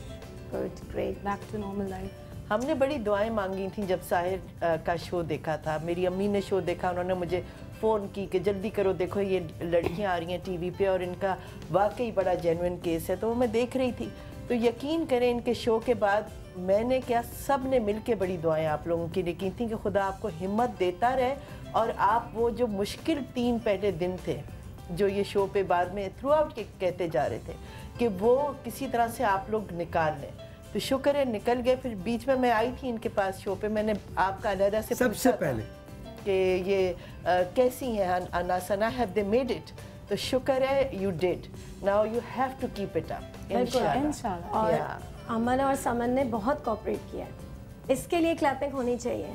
good, great, back to normal life. हमने बड़ी दुआएं मांगी थी जब साहिर का शो देखा था। मेरी अम्मी ने शो देखा, उन्होंने मुझे फ़ोन की कि जल्दी करो, देखो ये लड़कियां आ रही हैं टीवी पे और इनका वाकई बड़ा जेन्युइन केस है। तो वो मैं देख रही थी, तो यकीन करें इनके शो के बाद मैंने क्या, सब ने मिल के बड़ी दुआएं आप लोगों की लिए की थी कि खुदा आपको हिम्मत देता रहे और आप वो जो मुश्किल 3 पहले दिन थे जो ये शो पे बाद में थ्रू आउट कहते जा रहे थे कि वो किसी तरह से आप लोग निकाल लें, तो शुक्र है निकल गए। फिर बीच में मैं आई थी इनके पास शो पे, मैंने आपका अलहदा से सबसे पहले कि ये कैसी हैं Anna Sana, have they made it? तो शुक्र है you did, now you have to keep it up इंशाल्लाह। और अमन और समन ने बहुत कोऑपरेट किया है, इसके लिए क्लैपिंग होनी चाहिए।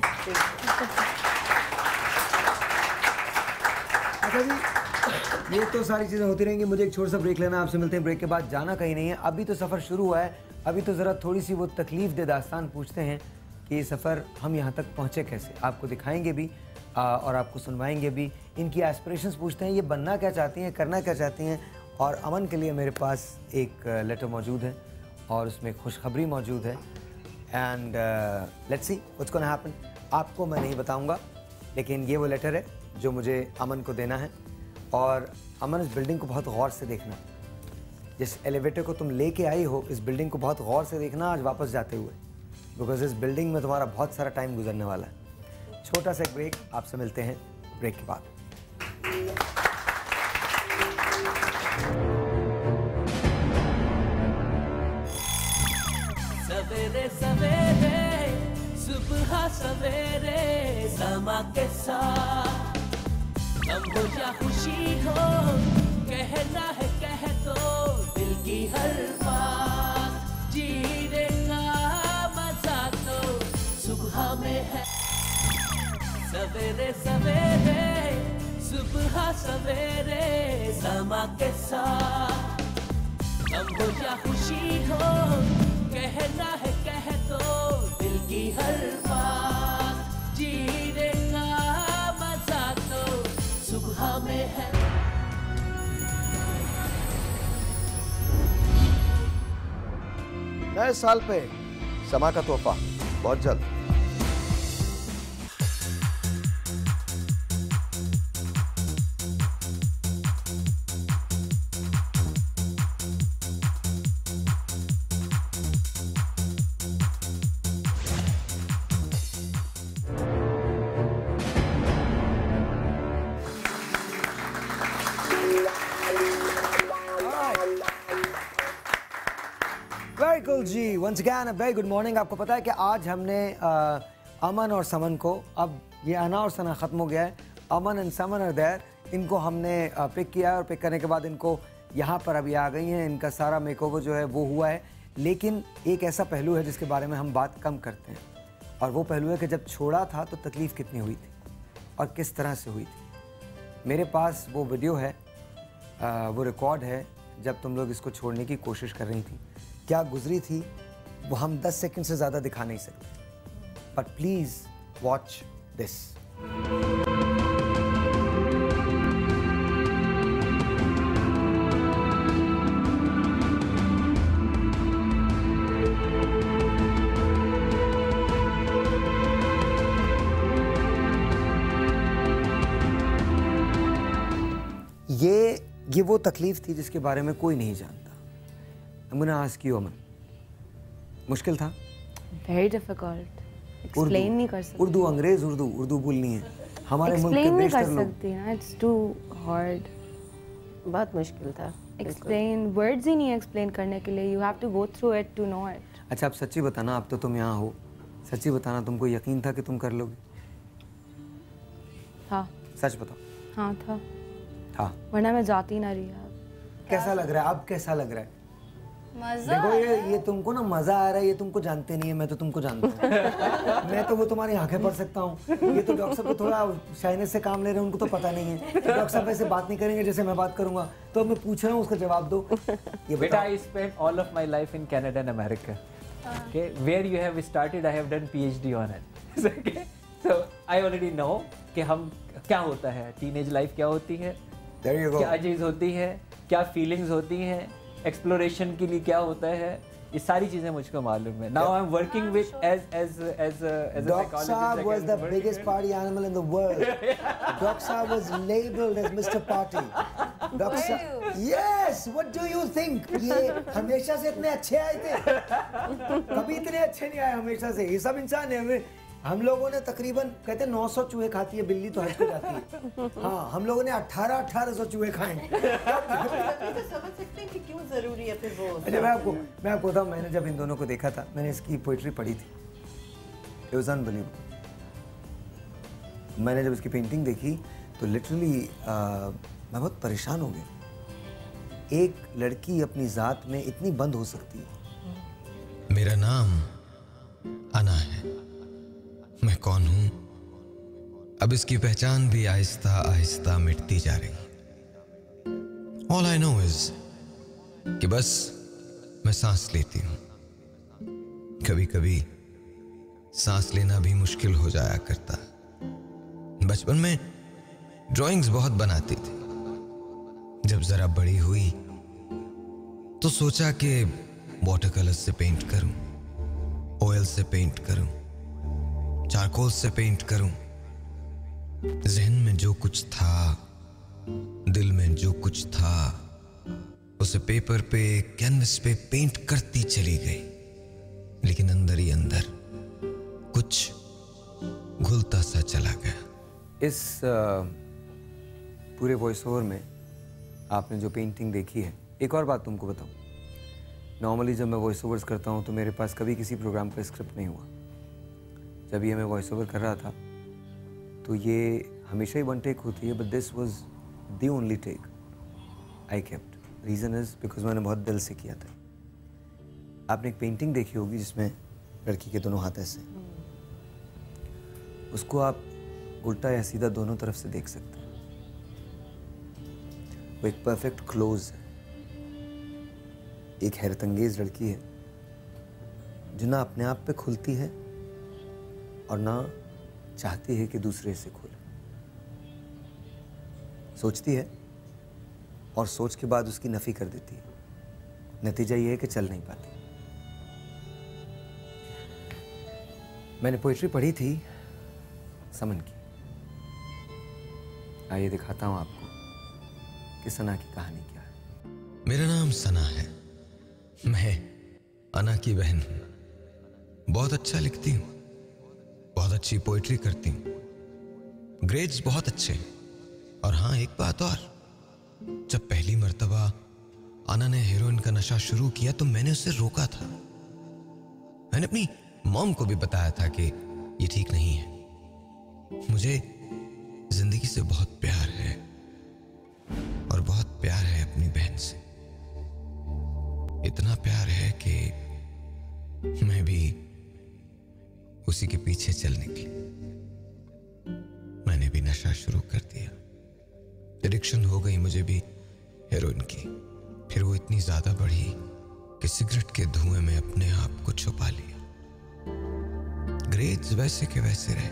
अच्छा जी, ये तो सारी चीज़ें होती रहेंगी। मुझे एक छोटा सा ब्रेक लेना, आपसे मिलते हैं ब्रेक के बाद। जाना कहीं नहीं है, अभी तो सफ़र शुरू हुआ है। अभी तो ज़रा थोड़ी सी वो तकलीफ़ दे दास्तान पूछते हैं कि ये सफ़र हम यहाँ तक पहुँचे कैसे। आपको दिखाएंगे भी और आपको सुनवाएंगे भी। इनकी एस्पिरेशंस पूछते हैं, ये बनना क्या चाहती हैं, करना क्या चाहती हैं। और अमन के लिए मेरे पास एक लेटर मौजूद है और उसमें खुशखबरी मौजूद है। And let's see what's gonna happen. आपको मैं नहीं बताऊंगा, लेकिन ये वो लेटर है जो मुझे अमन को देना है। और अमन इस बिल्डिंग को बहुत गौर से देखना, जिस एलिवेटर को तुम लेके आई हो, इस बिल्डिंग को बहुत गौर से देखना आज वापस जाते हुए, बिकॉज इस बिल्डिंग में तुम्हारा बहुत सारा टाइम गुजरने वाला है। छोटा सा ब्रेक, आपसे मिलते हैं ब्रेक के बाद। सवेरे सवेरे सुबह सवेरे समा के साथ, गम हो या खुशी हो, कहना है कह दो दिल की हर बात, जीने का मजा तो सुबह में है। सवेरे सवेरे सुबह सवेरे समा के साथ, गम हो या खुशी हो, कहना है कह दो दिल की हर बात, जीने का मजा तो सुबह में है। नए साल पे समा का तोहफा बहुत जल्द। वेरी कूल जी, once again very good morning. आपको पता है कि आज हमने अमन और समन को, अब ये अना और सना ख़त्म हो गया है, अमन एंड समन और देर, इनको हमने पिक किया है और पिक करने के बाद इनको यहाँ पर अभी आ गई हैं। इनका सारा मेकओवर जो है वो हुआ है, लेकिन एक ऐसा पहलू है जिसके बारे में हम बात कम करते हैं, और वो पहलू है कि जब छोड़ा था तो तकलीफ़ कितनी हुई थी और किस तरह से हुई थी। मेरे पास वो वीडियो है, वो रिकॉर्ड है जब तुम लोग इसको छोड़ने की कोशिश कर रही थी। क्या गुजरी थी वो हम 10 सेकंड से ज़्यादा दिखा नहीं सकते, बट प्लीज़ वॉच दिस। ये वो तकलीफ़ थी जिसके बारे में कोई नहीं जानता। I'm gonna ask you, अमन, मुश्किल था? Very difficult. Explain नहीं कर सकती। उर्दू, अंग्रेज उर्दू बोलनी है। हमारे मुल्क के बेशतर लोग। सकती हैं। It's too hard. बहुत मुश्किल था। Explain words ही नहीं explain करने के लिए। You have to go through it to know it. अच्छा, अब सच्ची बताना, अब तो तुम यहाँ हो, सच्ची बताना, तुमको यकीन था कि तुम कर लोगे? हाँ। सच बताओ। हाँ था। हाँ। वरना मैं जाती ना रही यार। कैसा लग रहा है अब? कैसा लग रहा है? मजा देखो ये तुमको ना मजा आ रहा है, ये तुमको जानते नहीं है, मैं तो तुमको जानता हूँ। मैं तो वो तुम्हारी आंखें पढ़ सकता हूँ। ये तो डॉक्टर साहब को थोड़ा शाइनेस से काम ले रहे हैं, उनको तो पता नहीं है। डॉक्टर साहब ऐसे बात नहीं करेंगे जैसे मैं बात करूंगा, तो मैं पूछ रहा हूँ, उसका जवाब दो। ये बेटा, I spent all of my life in Canada and America. Okay, where you have started, I have done PhD on it. Okay, so I already know कि हम क्या होता है, टीनेज लाइफ क्या होती है, क्या चीज़ होती है, क्या फीलिंग्स होती हैं, एक्सप्लोरेशन के लिए क्या होता है, ये सारी चीजें मुझको मालूम है. Now I'm working with as a Doxa was the biggest party animal in the world. Doxa was labeled as Mr. Party. Doxa, yes. What do you think? ये हमेशा से इतने अच्छे आए थे, कभी इतने अच्छे नहीं आए हमेशा से. ये सब इंसान है. हम लोगों ने तकरीबन कहते हैं 900 चूहे खाती है बिल्ली तो हज को जाती है. हाँ, हम लोगों ने 1800 चूहे खाए. तो समझ सकते हैं कि क्यों जरूरी है फिर वो. अच्छा, मैं आपको बताऊं, मैंने जब इन दोनों को देखा था, मैंने इसकी पोइट्री पढ़ी थी. It was unbelievable. मैंने जब इसकी पेंटिंग देखी तो लिटरली मैं बहुत परेशान हो गया. एक लड़की अपनी जात में इतनी बंद हो सकती है. मेरा नाम अना है. मैं कौन हूं? अब इसकी पहचान भी आहिस्ता आहिस्ता मिटती जा रही. ऑल आई नो इज कि बस मैं सांस लेती हूं. कभी कभी सांस लेना भी मुश्किल हो जाया करता. बचपन में ड्राइंग्स बहुत बनाती थी. जब जरा बड़ी हुई तो सोचा कि वाटर कलर से पेंट करूं, ऑयल से पेंट करूं, चारकोल से पेंट करूं. जहन में जो कुछ था, दिल में जो कुछ था, उसे पेपर पे, कैनवस पे पेंट करती चली गई, लेकिन अंदर ही अंदर कुछ घुलता सा चला गया। इस पूरे वॉइस ओवर में आपने जो पेंटिंग देखी है, एक और बात तुमको बताऊं, नॉर्मली जब मैं वॉइस ओवर्स करता हूं तो मेरे पास कभी किसी प्रोग्राम का स्क्रिप्ट नहीं हुआ। जब ये मैं वॉइस ओवर कर रहा था तो ये हमेशा ही वन टेक होती है, but this was the only take I kept. Reason is because मैंने बहुत दिल से किया था। आपने एक पेंटिंग देखी होगी जिसमें लड़की के दोनों हाथ ऐसे, उसको आप उल्टा या सीधा दोनों तरफ से देख सकते हैं। वो एक परफेक्ट क्लोज है, एक हैरतंगेज लड़की है जो ना अपने आप पे खुलती है और ना चाहती है कि दूसरे से खुले। सोचती है और सोच के बाद उसकी नफी कर देती है। नतीजा ये है कि चल नहीं पाती। मैंने पोइट्री पढ़ी थी समन की, आइए दिखाता हूं आपको कि सना की कहानी क्या है। मेरा नाम सना है, मैं अना की बहन हूं। बहुत अच्छा लिखती हूं, बहुत अच्छी पोइट्री करती हूं, ग्रेड्स बहुत अच्छे। और हाँ, एक बात और, जब पहली मर्तबा अना ने हीरोइन का नशा शुरू किया तो मैंने उसे रोका था। मैंने अपनी मॉम को भी बताया था कि ये ठीक नहीं है। मुझे जिंदगी से बहुत प्यार है और बहुत प्यार है अपनी बहन से। इतना प्यार है कि मैं भी उसी के पीछे चल निकली। मैंने भी नशा शुरू कर दिया। एडिक्शन हो गई मुझे भी हेरोइन की। फिर वो इतनी ज्यादा बढ़ी कि सिगरेट के धुएं में अपने आप को छुपा लिया। ग्रेड्स वैसे के वैसे रहे,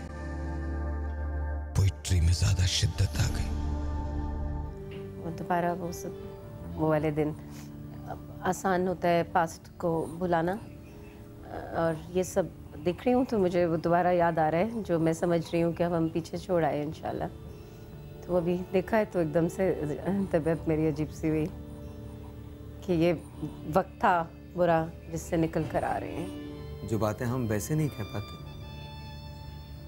पोइट्री में ज्यादा शिद्दत आ गई। वो दोबारा वो वाले दिन आसान होता है पास्ट को भुलाना, और ये सब देख रही हूँ तो मुझे वो दोबारा याद आ रहा है जो मैं समझ रही हूँ कि अब हम पीछे छोड़ आए इंशाल्लाह। तो अभी देखा है तो एकदम से तबीयत मेरी अजीब सी हुई कि ये वक्त था बुरा जिससे निकल कर आ रहे हैं। जो बातें हम वैसे नहीं कह पाते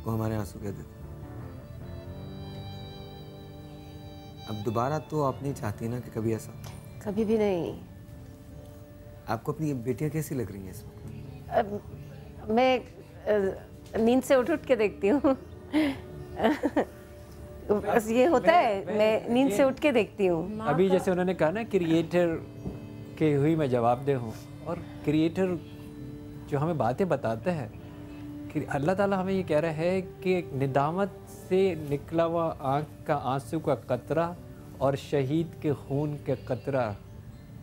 वो हमारे आंसू कह देते। अब दोबारा तो आप नहीं चाहती ना कि कभी ऐसा? कभी भी नहीं। आपको अपनी बेटियां कैसी लग रही हैं इस वक्त? मैं नींद से उठ के देखती हूँ। बस ये होता है, मैं नींद से उठ के देखती हूँ। अभी जैसे उन्होंने कहा ना क्रिएटर के हुई मैं जवाबदेह हूँ, और क्रिएटर जो हमें बातें बताते हैं कि अल्लाह ताला हमें ये कह रहा है कि निदामत से निकला हुआ आँख का आंसू का कतरा और शहीद के खून के कतरा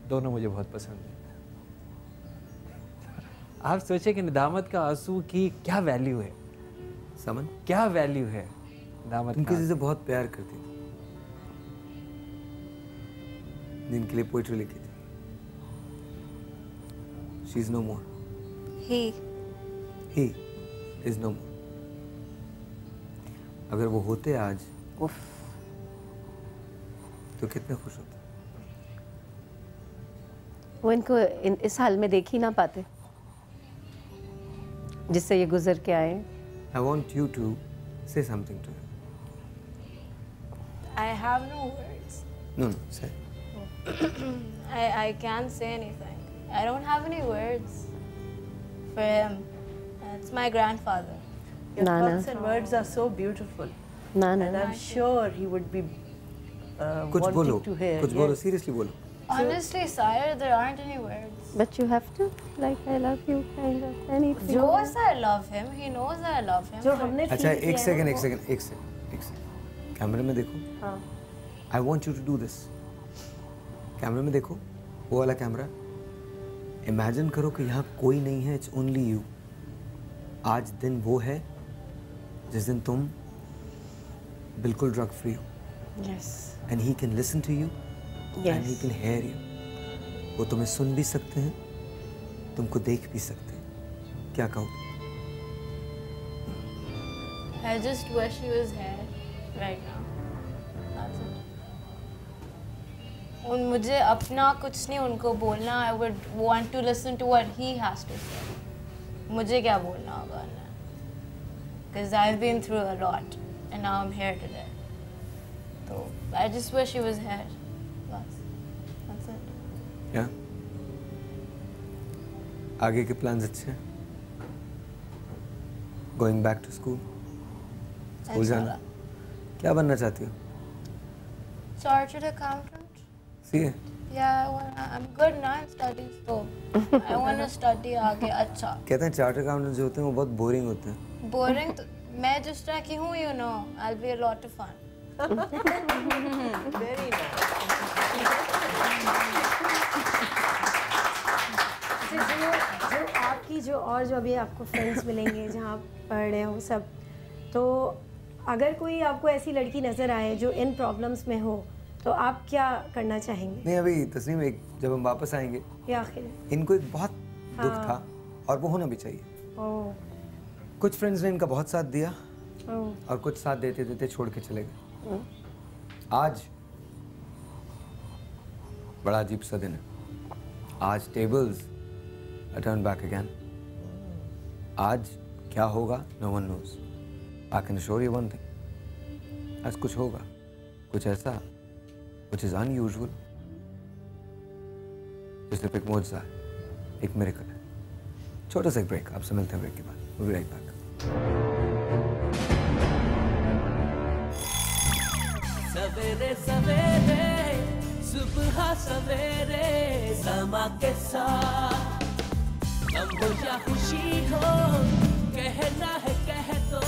दोनों मुझे बहुत पसंद है। आप सोचे कि निदामत का आंसू की क्या वैल्यू है, समन क्या वैल्यू है निदामत। तुम किसी से बहुत प्यार करती थी, जिनके लिए पोइट्री लिखी थी। She is no more. He is no more. अगर वो होते आज तो कितने खुश होते। वो इनको इस हाल में देख ही ना पाते जिससे ये गुजर के आए। I want you to say something to him. I have no words. No, say. I can't say anything. I don't have any words for him. It's my grandfather. Your Nana. thoughts and words are so beautiful. Nana. And I'm sure he would be कुछ wanting बोलो, to hear. कुछ बोलो, seriously बोलो. Honestly, sire, there aren't any words. But you have to, like, I love you, kind of, anything. Of course I love him. He knows that I love him. जो हमने अच्छा एक second कैमरे में देखो। हाँ। I want you to do this. कैमरे में देखो, वो वाला कैमरा। इमेजिन करो कि यहाँ कोई नहीं है, इट्स ओनली यू। आज दिन वो है जिस दिन तुम बिल्कुल ड्रग फ्री हो। Yes. And he can listen to you Yes. And he can hear you. वो तुम्हें सुन भी सकते हैं, तुमको देख भी सकते हैं। क्या कहो? I just wish he was here right now. That's it. मुझे अपना कुछ नहीं उनको बोलना. I would want to listen to what he has to say. मुझे क्या बोलना होगा ना? Because I've been through a lot and now I'm here today. So I just wish he was here. That's it. Yeah. आगे के plans अच्छे हैं? Going back to school? School जाना? क्या बनना चाहती हो? Chartered accountant. CA? Yeah, I'm good now in studies, so I want to study आगे अच्छा. कहते हैं चार्टर्ड अकाउंटेंट जो होते हैं वो बहुत बोरिंग होते हैं. Boring तो मैं जिस तरह की हूँ, you know, I'll be a lot of fun. Very nice. जो आपकी जो अभी आपको फ्रेंड्स मिलेंगे जहाँ आप पढ़ रहे हो सब, तो अगर कोई आपको ऐसी लड़की नज़र आए जो इन प्रॉब्लम्स में हो, तो आप क्या करना चाहेंगे? नहीं, अभी तस्नीम जब हम वापस आएंगे इनको एक बहुत दुख था और वो होना भी चाहिए. कुछ फ्रेंड्स ने इनका बहुत साथ दिया और कुछ साथ देते देते छोड़ के चले गए. आज बड़ा अजीब सा दिन है. आज टेबल्स टर्न बैक अगेन. आज क्या होगा no one knows. I can assure you one thing, आज कुछ होगा, कुछ ऐसा which is unusual. जैसे एक मौजज़ा है, एक मिरेकल है. छोटा सा एक ब्रेक, आपसे मिलते हैं ब्रेक के बाद. We'll be right back. सवेरे सवेरे सुबह सवेरे समा के साथ गम हो या खुशी हो, कहना है कह दो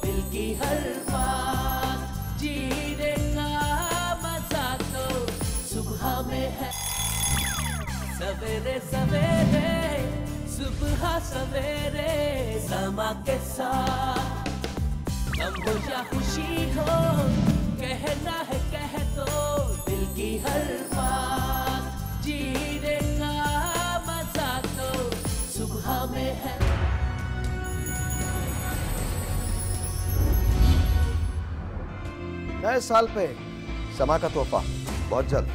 दिल की हर बात. जीने का मजा तो सुबह में है. सवेरे सवेरे सुबह सवेरे समा के साथ गम हो या खुशी हो, कहना है कह दो दिल की हर बात. जीने का मजा तो सुबह में है. नए साल पे समा का तोहफा बहुत जल्द.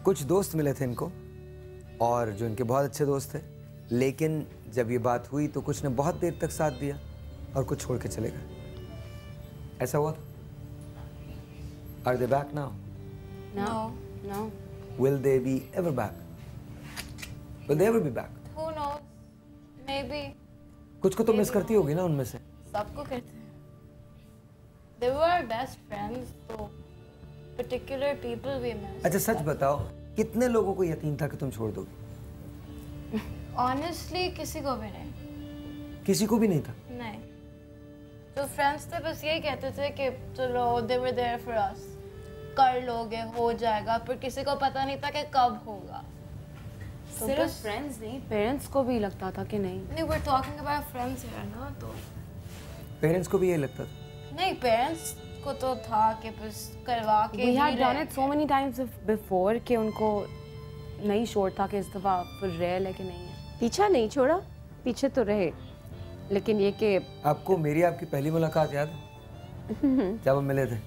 कुछ दोस्त मिले थे इनको और जो इनके बहुत अच्छे दोस्त थे, लेकिन जब ये बात हुई तो कुछ ने बहुत देर तक साथ दिया और कुछ छोड़ के चले गए. ऐसा हुआ था? Are they back now? No. Will they be ever back? Will they ever be back? Who knows? Maybe. कुछ को तो मिस करती होगी ना उनमें से. सबको करते हैं. They were our best friends, so particular people we miss. अच्छा सच बताओ, कितने लोगों को यकीन था कि तुम छोड़ दोगे? Honestly, किसी को भी नहीं. किसी को भी नहीं था? नहीं. जो फ्रेंड्स थे बस यही कहते थे कि चलो, they were there for us. कर लोगे, हो जाएगा, पर किसी को पता नहीं था कि कब होगा. तो सिर्फ फ्रेंड्स नहीं, पेरेंट्स को भी लगता था कि नहीं. नहीं, we're talking about friends here ना, तो पेरेंट्स को भी यही लगता था? नहीं, पेरेंट्स को तो था कि बस करवा के. We had done it so many times before कि उनको नहीं श्योर था कि इस दफ़ा फिर रियल है कि नहीं है. पीछा नहीं छोड़ा, पीछे तो रहे, लेकिन ये कि आपको मेरी आपकी पहली मुलाकात याद है जब हम मिले थे?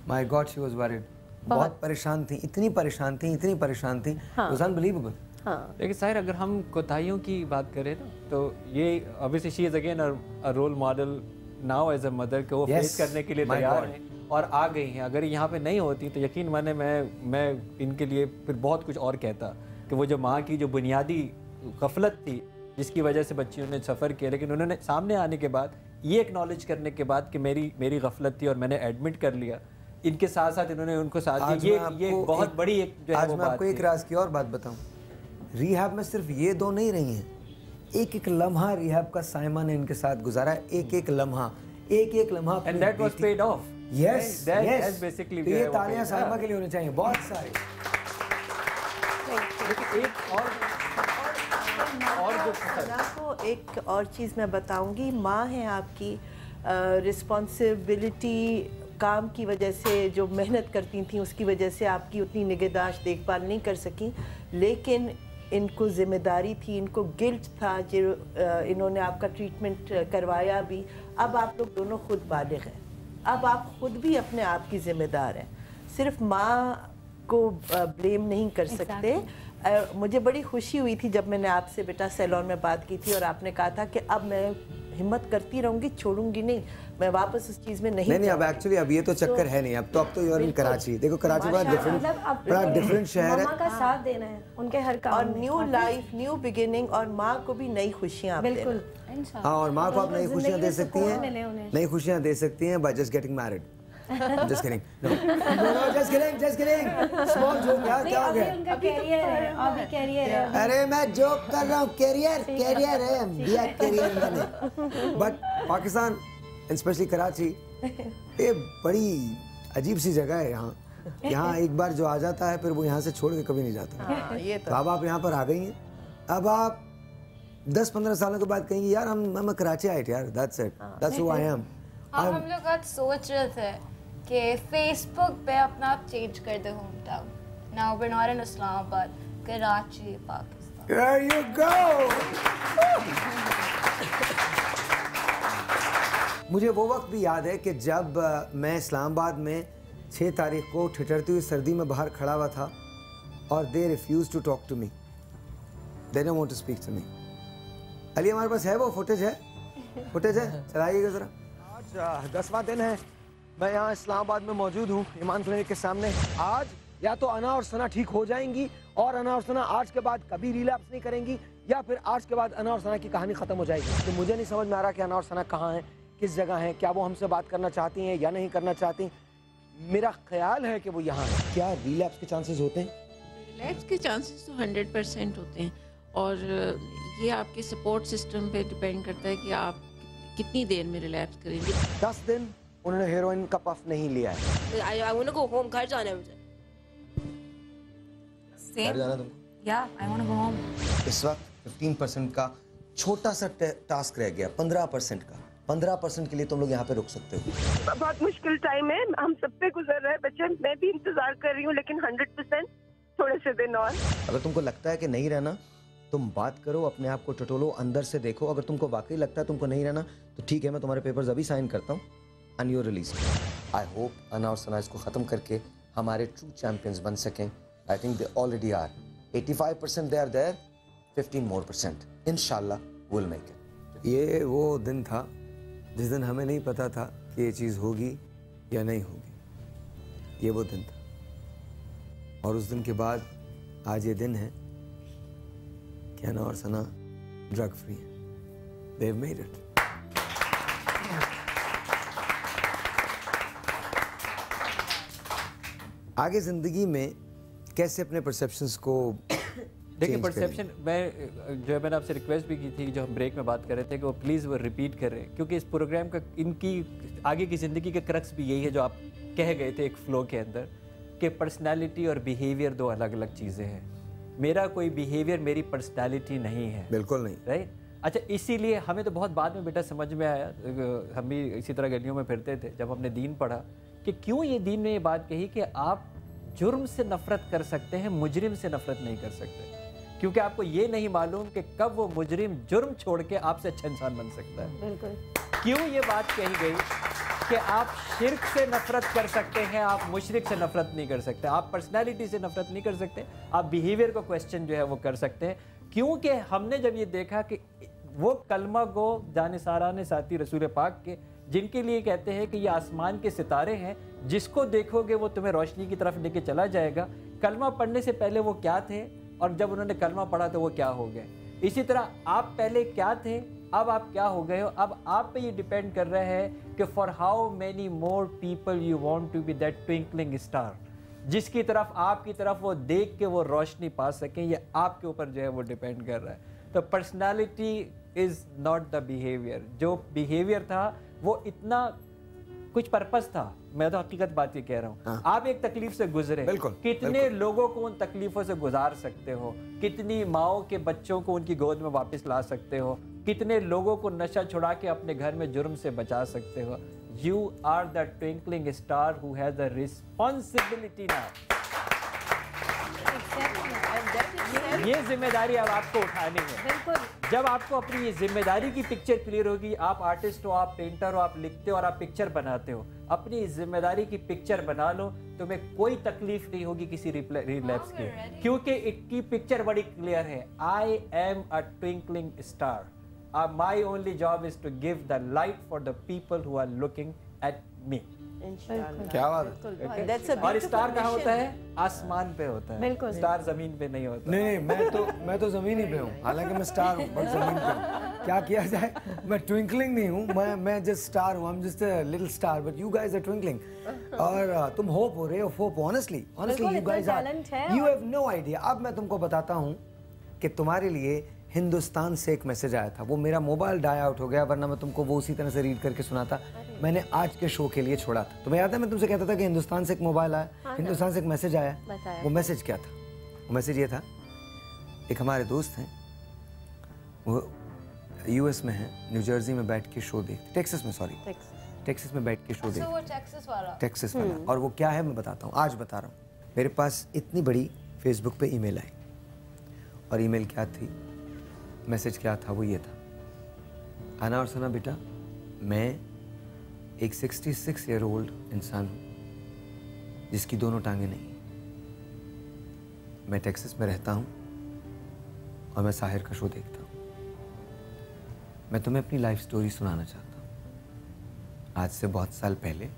My God, she was worried. बहुत परेशान थी, इतनी परेशान थी. Was unbelievable. हाँ. लेकिन साहिर, अगर हम कोताहियों की बात करें ना, तो ये obviously she is again a role model now as a mother कि वो फेस करने के लिए तैयार हैं और आ गई हैं. अगर यहाँ पे नहीं होती तो यकीन माने मैं इनके लिए फिर बहुत कुछ और कहता कि वो जो माँ की जो बुनियादी गफलत थी जिसकी वजह से बच्चियों ने सफ़र किया, लेकिन उन्होंने सामने आने के बाद ये एक्नॉलेज करने के बाद कि मेरी गफलत थी और मैंने एडमिट कर लिया, इनके साथ साथ इन्होंने उनको साथ दिया. ये बहुत बड़ी एक जो है वो बात. आपको एक राज की और बात बताऊं, रिहैब में सिर्फ ये दो नहीं रही हैं. एक एक लम्हा रिहैब का साइमा ने इनके साथ गुजारा. एक लम्हा. And that was paid of. Yes, that basically. ये तालियां साइमा के लिए होनी चाहिए, बहुत सारी. लेकिन एक और एक और चीज़ मैं बताऊंगी, माँ है आपकी, रिस्पॉन्सिबिलिटी काम की वजह से जो मेहनत करती थी उसकी वजह से आपकी उतनी निगहदाश्त देखभाल नहीं कर सकी, लेकिन इनको ज़िम्मेदारी थी, इनको गिल्ट था जो इन्होंने आपका ट्रीटमेंट करवाया भी। अब आप लोग दोनों खुद बालिग हैं, अब आप खुद भी अपने आप की ज़िम्मेदार हैं, सिर्फ माँ को ब्लेम नहीं कर सकते। मुझे बड़ी खुशी हुई थी जब मैंने आपसे बेटा सैलून में बात की थी और आपने कहा था कि अब मैं हिम्मत करती रहूंगी, छोड़ूंगी नहीं, मैं वापस उस चीज़ में नहीं अब एक्चुअली अब ये तो चक्कर है नहीं, अब तो यूर इन कराची। देखो कराची बड़ा डिफरेंट शहर है, मामा का साथ देना है उनके हर काम और न्यू लाइफ, न्यू बिगिनिंग, और माँ को भी नई खुशियाँ बिल्कुल। हाँ, और माँ को आप नई खुशियाँ दे सकती हैं, नई खुशियाँ दे सकती हैं by just getting married. Just kidding. No, just kidding. Small joke यार, क्या हो गया? उनका कैरियर है, अभी कैरियर है। अरे मैं जोक कर रहा हूँ, कैरियर है, दिया कैरियर मैंने। बट पाकिस्तान, स्पेशली कराची, ये बड़ी अजीब सी जगह है यहाँ। यहाँ एक बार जो आ जाता है फिर वो यहाँ से छोड़ के कभी नहीं जाता। ये तो अब आप यहाँ पर आ गई हैं, अब आप 10-15 सालों के बाद कहेंगी यार हम कराची आए थे यार, that's it, that's who I am। हम लोग आज सोच रहे थे कि फेसबुक पे अपना आप चेंज कर दे home town. Now we are not in Islamabad, Karachi, Pakistan. There you go। मुझे वो वक्त भी याद है कि जब मैं इस्लामाबाद में 6 तारीख को ठिठुरती हुई सर्दी में बाहर खड़ा हुआ था और they refused to talk to me, they don't want to speak to me। Ali हमारे पास है वो फुटेज है चलाइएगा जरा। आज 10वां दिन है, मैं यहाँ इस्लामाबाद में मौजूद हूँ ईमान क्लिनिक के सामने। आज या तो अना और सना ठीक हो जाएंगी और अना और सना आज के बाद कभी रिलैप्स नहीं करेंगी, या फिर आज के बाद अना और सना की कहानी खत्म हो जाएगी। तो मुझे नहीं समझ में आ रहा कि अना और सना कहाँ हैं, किस जगह हैं, क्या वो हमसे बात करना चाहती हैं या नहीं करना चाहती। मेरा ख्याल है कि वो यहाँ है। क्या रिलैप्स के चांसेस होते हैं? रिलैप्स के चांसेस तो 100% होते हैं, और ये आपके सपोर्ट सिस्टम पे डिपेंड करता है कि आप कितनी देर में रिलैप्स करेंगे। 10 दिन उन्होंने हेरोइन का पफ नहीं लिया है। I want to go home, घर जाना है मुझे। घर जाना तुमको? Yeah, I want to go home। इस वक्त 15% का छोटा सा टास्क रह गया, 15% का। 15% के लिए तुम लोग यहाँ पे रुक सकते हो। बहुत मुश्किल टाइम है, हम सब पे गुजर रहा है बच्चे, मैं भी इंतजार कर रही हूँ, लेकिन 100% थोड़े से दिन और। अगर तुमको लगता है कि नहीं रहना, तुम बात करो, अपने आप को टटोलो, अंदर से देखो। अगर तुमको वाकई लगता है तुमको नहीं रहना तो ठीक है, मैं तुम्हारे पेपर्स अभी साइन करता हूँ and you release. I hope अना और सना इसको ख़त्म करके हमारे ट्रू चैंपियंस बन सकें। I think they already are. 85% they are there, 15% इंशाल्लाह विल मेक इट। ये वो दिन था जिस दिन हमें नहीं पता था कि ये चीज़ होगी या नहीं होगी। ये वो दिन था, और उस दिन के बाद आज ये दिन है कि अना और सना ड्रग फ्री है। They've made it। आगे जिंदगी में कैसे अपने परसेप्शंस को देखिए, परसेप्शन मैंने आपसे रिक्वेस्ट भी की थी जो हम ब्रेक में बात कर रहे थे कि वो प्लीज़ वो रिपीट करें, क्योंकि इस प्रोग्राम का इनकी आगे की ज़िंदगी का क्रक्स भी यही है जो आप कह गए थे एक फ्लो के अंदर, कि पर्सनालिटी और बिहेवियर 2 अलग अलग चीज़ें हैं। मेरा कोई बिहेवियर मेरी पर्सनालिटी नहीं है, बिल्कुल नहीं, राइट। अच्छा, इसीलिए हमें तो बहुत बाद में बेटा समझ में आया, हम भी इसी तरह गलियों में फिरते थे जब हमने दीन पढ़ा, कि क्यों ये दीन ने ये बात कही कि आप जुर्म से नफरत कर सकते हैं, मुजरिम से नफरत नहीं कर सकते, क्योंकि आपको ये नहीं मालूम कि कब वो मुजरिम जुर्म छोड़ के आपसे अच्छा इंसान बन सकता है। बिल्कुल। क्यों ये बात कही गई कि आप शिर्क से नफरत कर सकते हैं, आप मुशरिक से नफरत नहीं कर सकते, आप पर्सनालिटी से नफरत नहीं कर सकते, आप बिहेवियर को क्वेश्चन जो है वो कर सकते हैं। क्योंकि हमने जब ये देखा कि वो कलमा गो जानिसाराने साथी रसूल पाक के, जिनके लिए कहते हैं कि ये आसमान के सितारे हैं, जिसको देखोगे वो तुम्हें रोशनी की तरफ लेके चला जाएगा। कलमा पढ़ने से पहले वो क्या थे और जब उन्होंने कलमा पढ़ा तो वो क्या हो गए। इसी तरह आप पहले क्या थे, अब आप क्या हो गए हो। अब आप पे ये डिपेंड कर रहा है कि for how many more people you want to be that twinkling star, जिसकी तरफ आपकी तरफ वो देख के वो रोशनी पा सकें, ये आपके ऊपर जो है वो डिपेंड कर रहा है। तो personality is not the behaviour. जो बिहेवियर था वो इतना कुछ पर्पस था। मैं तो हकीकत बात ये कह रहा हूँ। हाँ। आप एक तकलीफ से गुजरे, कितने लोगों को उन तकलीफों से गुजार सकते हो, कितनी माओ के बच्चों को उनकी गोद में वापस ला सकते हो, कितने लोगों को नशा छुड़ा के अपने घर में जुर्म से बचा सकते हो। You are the twinkling star who has the responsibility now. ये जिम्मेदारी अब आपको उठानी है। बिल्कुल। जब आपको अपनी ये जिम्मेदारी की पिक्चर क्लियर होगी, आप आर्टिस्ट हो, आप पेंटर हो, आप लिखते हो और आप पिक्चर बनाते हो, अपनी इस जिम्मेदारी की पिक्चर बना लो, तुम्हें कोई तकलीफ नहीं होगी किसी रिलैप्स की, क्योंकि इसकी पिक्चर बड़ी क्लियर है। I am a twinkling star, my only job is to give the light for the people who are looking at me. क्या बात है। और स्टार कहाँ होता है? आसमान पे होता है। बिल्कुल। स्टार जमीन पे नहीं होता। नहीं, मैं तो जमीन ही पे हूँ, हालांकि मैं स्टार हूँ बट जमीन पे हूँ। क्या किया जाए, मैं ट्विंकलिंग नहीं हूँ, मैं जस्ट स्टार हूँ। I am just a little star but you guys are twinkling. और तुम होप हो रहे हो, hope honestly you guys are, you have no idea. अब मैं तुमको बताता हूँ कि तुम्हारे लिए हिंदुस्तान से एक मैसेज आया था। वो मेरा मोबाइल डाई आउट हो गया, वरना मैं तुमको वो उसी तरह से रीड करके सुनाता। मैंने आज के शो के लिए छोड़ा था। तुम्हें याद है मैं तुमसे कहता था कि हिंदुस्तान से एक मोबाइल आया, हिंदुस्तान से एक मैसेज आया। वो मैसेज क्या था? वो मैसेज ये था, एक हमारे दोस्त हैं, वो यूएस में हैं, न्यू जर्सी में बैठ के शो देखते, टेक्सास में, सॉरी टेक्सास में बैठ के शो देखते, टेक्सास वाला। और वो क्या है मैं बताता हूँ, आज बता रहा हूँ। मेरे पास इतनी बड़ी फेसबुक पे ईमेल आई, और ईमेल क्या थी, मैसेज क्या था, वो ये था, आना और सना बेटा, मैं एक 66 ईयर ओल्ड इंसान हूँ जिसकी दोनों टांगें नहीं। मैं टेक्सास में रहता हूँ और मैं साहिर का शो देखता हूँ। मैं तुम्हें अपनी लाइफ स्टोरी सुनाना चाहता हूँ। आज से बहुत साल पहले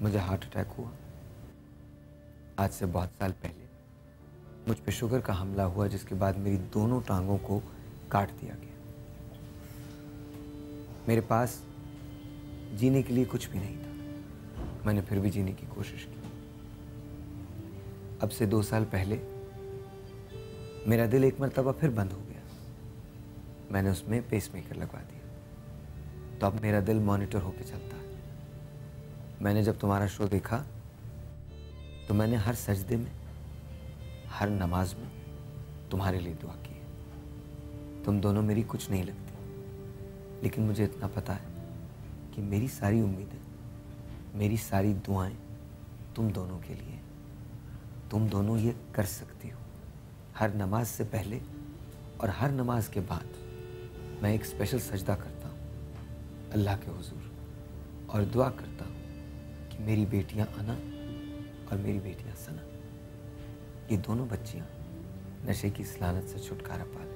मुझे हार्ट अटैक हुआ। आज से बहुत साल पहले मुझ पे शुगर का हमला हुआ, जिसके बाद मेरी दोनों टांगों को काट दिया गया। मेरे पास जीने के लिए कुछ भी नहीं था, मैंने फिर भी जीने की कोशिश की। अब से 2 साल पहले मेरा दिल एक मरतबा फिर बंद हो गया, मैंने उसमें पेसमेकर लगवा दिया, तो अब मेरा दिल मॉनिटर होके चलता है। मैंने जब तुम्हारा शो देखा तो मैंने हर सजदे में, हर नमाज में तुम्हारे लिए दुआ की है। तुम दोनों मेरी कुछ नहीं लगती, लेकिन मुझे इतना पता है कि मेरी सारी उम्मीदें, मेरी सारी दुआएं तुम दोनों के लिए। तुम दोनों ये कर सकती हो। हर नमाज से पहले और हर नमाज के बाद मैं एक स्पेशल सजदा करता हूँ अल्लाह के हुजूर, और दुआ करता हूँ कि मेरी बेटियाँ अना और मेरी बेटियाँ सना, ये दोनों बच्चियाँ नशे की इस लानत से छुटकारा पा लें।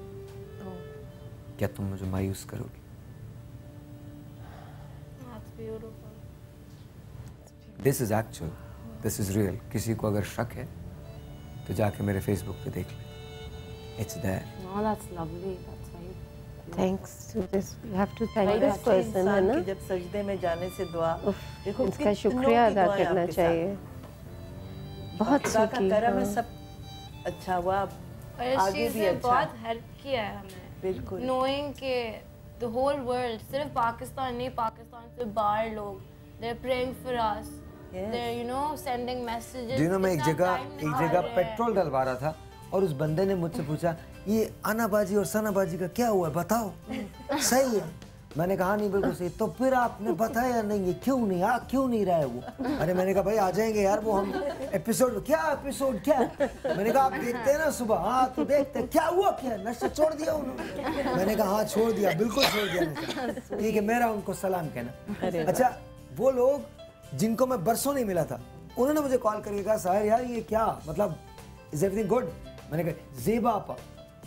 क्या तुम मुझे मायूस करोगे? This is actual, this is real. किसी को अगर शक है तो जाके मेरे फेसबुक पे देख ले, it's there. Oh, that's lovely. That's very. Thanks to this, you have to thank this person, है ना? जब सजदे में जाने से दुआ, देखो इसका शुक्रिया अदा करना चाहिए। बहुत खुदा का सुखी करम है, हाँ। सब अच्छा हुआ, और इस आगे चीज़ भी ने अच्छा। बहुत हेल्प किया है हमें, बिल्कुल। knowing के the whole world, सिर्फ पाकिस्तान नहीं, पाकिस्तान से बाहर लोग, they're praying for us, they're you know sending messages। Do you know, मैं एक जगह पेट्रोल डलवा रहा था और उस बंदे ने मुझसे पूछा, ये अनाबाजी और सनाबाजी का क्या हुआ है बताओ। सही है, मैंने कहा नहीं बिल्कुल सही। तो फिर आपने बताया नहीं है, क्यों नहीं आ, क्यों नहीं रहा है वो? अरे मैंने कहा भाई आ जाएंगे यार, वो हम एपिसोड क्या मैंने कहा आप देखते हैं ना सुबह, हाँ तो देखते क्या हुआ, क्या नशा छोड़ दिया उन्होंने? मैंने कहा हाँ छोड़ दिया, बिल्कुल छोड़ दिया नशा। ठीक है, मेरा उनको सलाम कहना। अच्छा, वो लोग जिनको मैं बरसों नहीं मिला था, उन्होंने मुझे कॉल करके कहा साहिर यार ये क्या, मतलब इज एवरीथिंग गुड? मैंने कहा ज़ेबा आपा,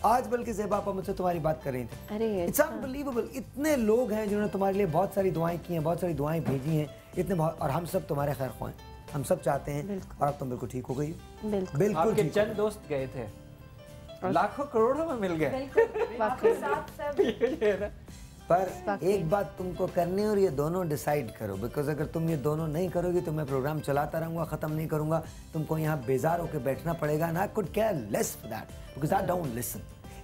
आज बल्कि ज़ेबा आपा मुझसे तुम्हारी बात कर रही थी। अरे इट्स अनबिलीवेबल, इतने लोग हैं जिन्होंने तुम्हारे लिए बहुत सारी दुआएं की हैं, बहुत सारी दुआएं भेजी हैं, इतने बहुत, और हम सब तुम्हारे खैर ख्वाह हैं, हम सब चाहते हैं, और अब तुम बिल्कुल ठीक हो गई हो। बिल्कुल आपके ठीक चंद दोस्त गए थे, लाखों करोड़ों में मिल गए। पर एक बात तुमको करनी है और ये दोनों डिसाइड करो, बिकॉज अगर तुम ये दोनों नहीं करोगे तो मैं प्रोग्राम चलाता रहूँगा, ख़त्म नहीं करूँगा, तुमको यहाँ बेजार होकर बैठना पड़ेगा। And I could care less for that because I don't listen.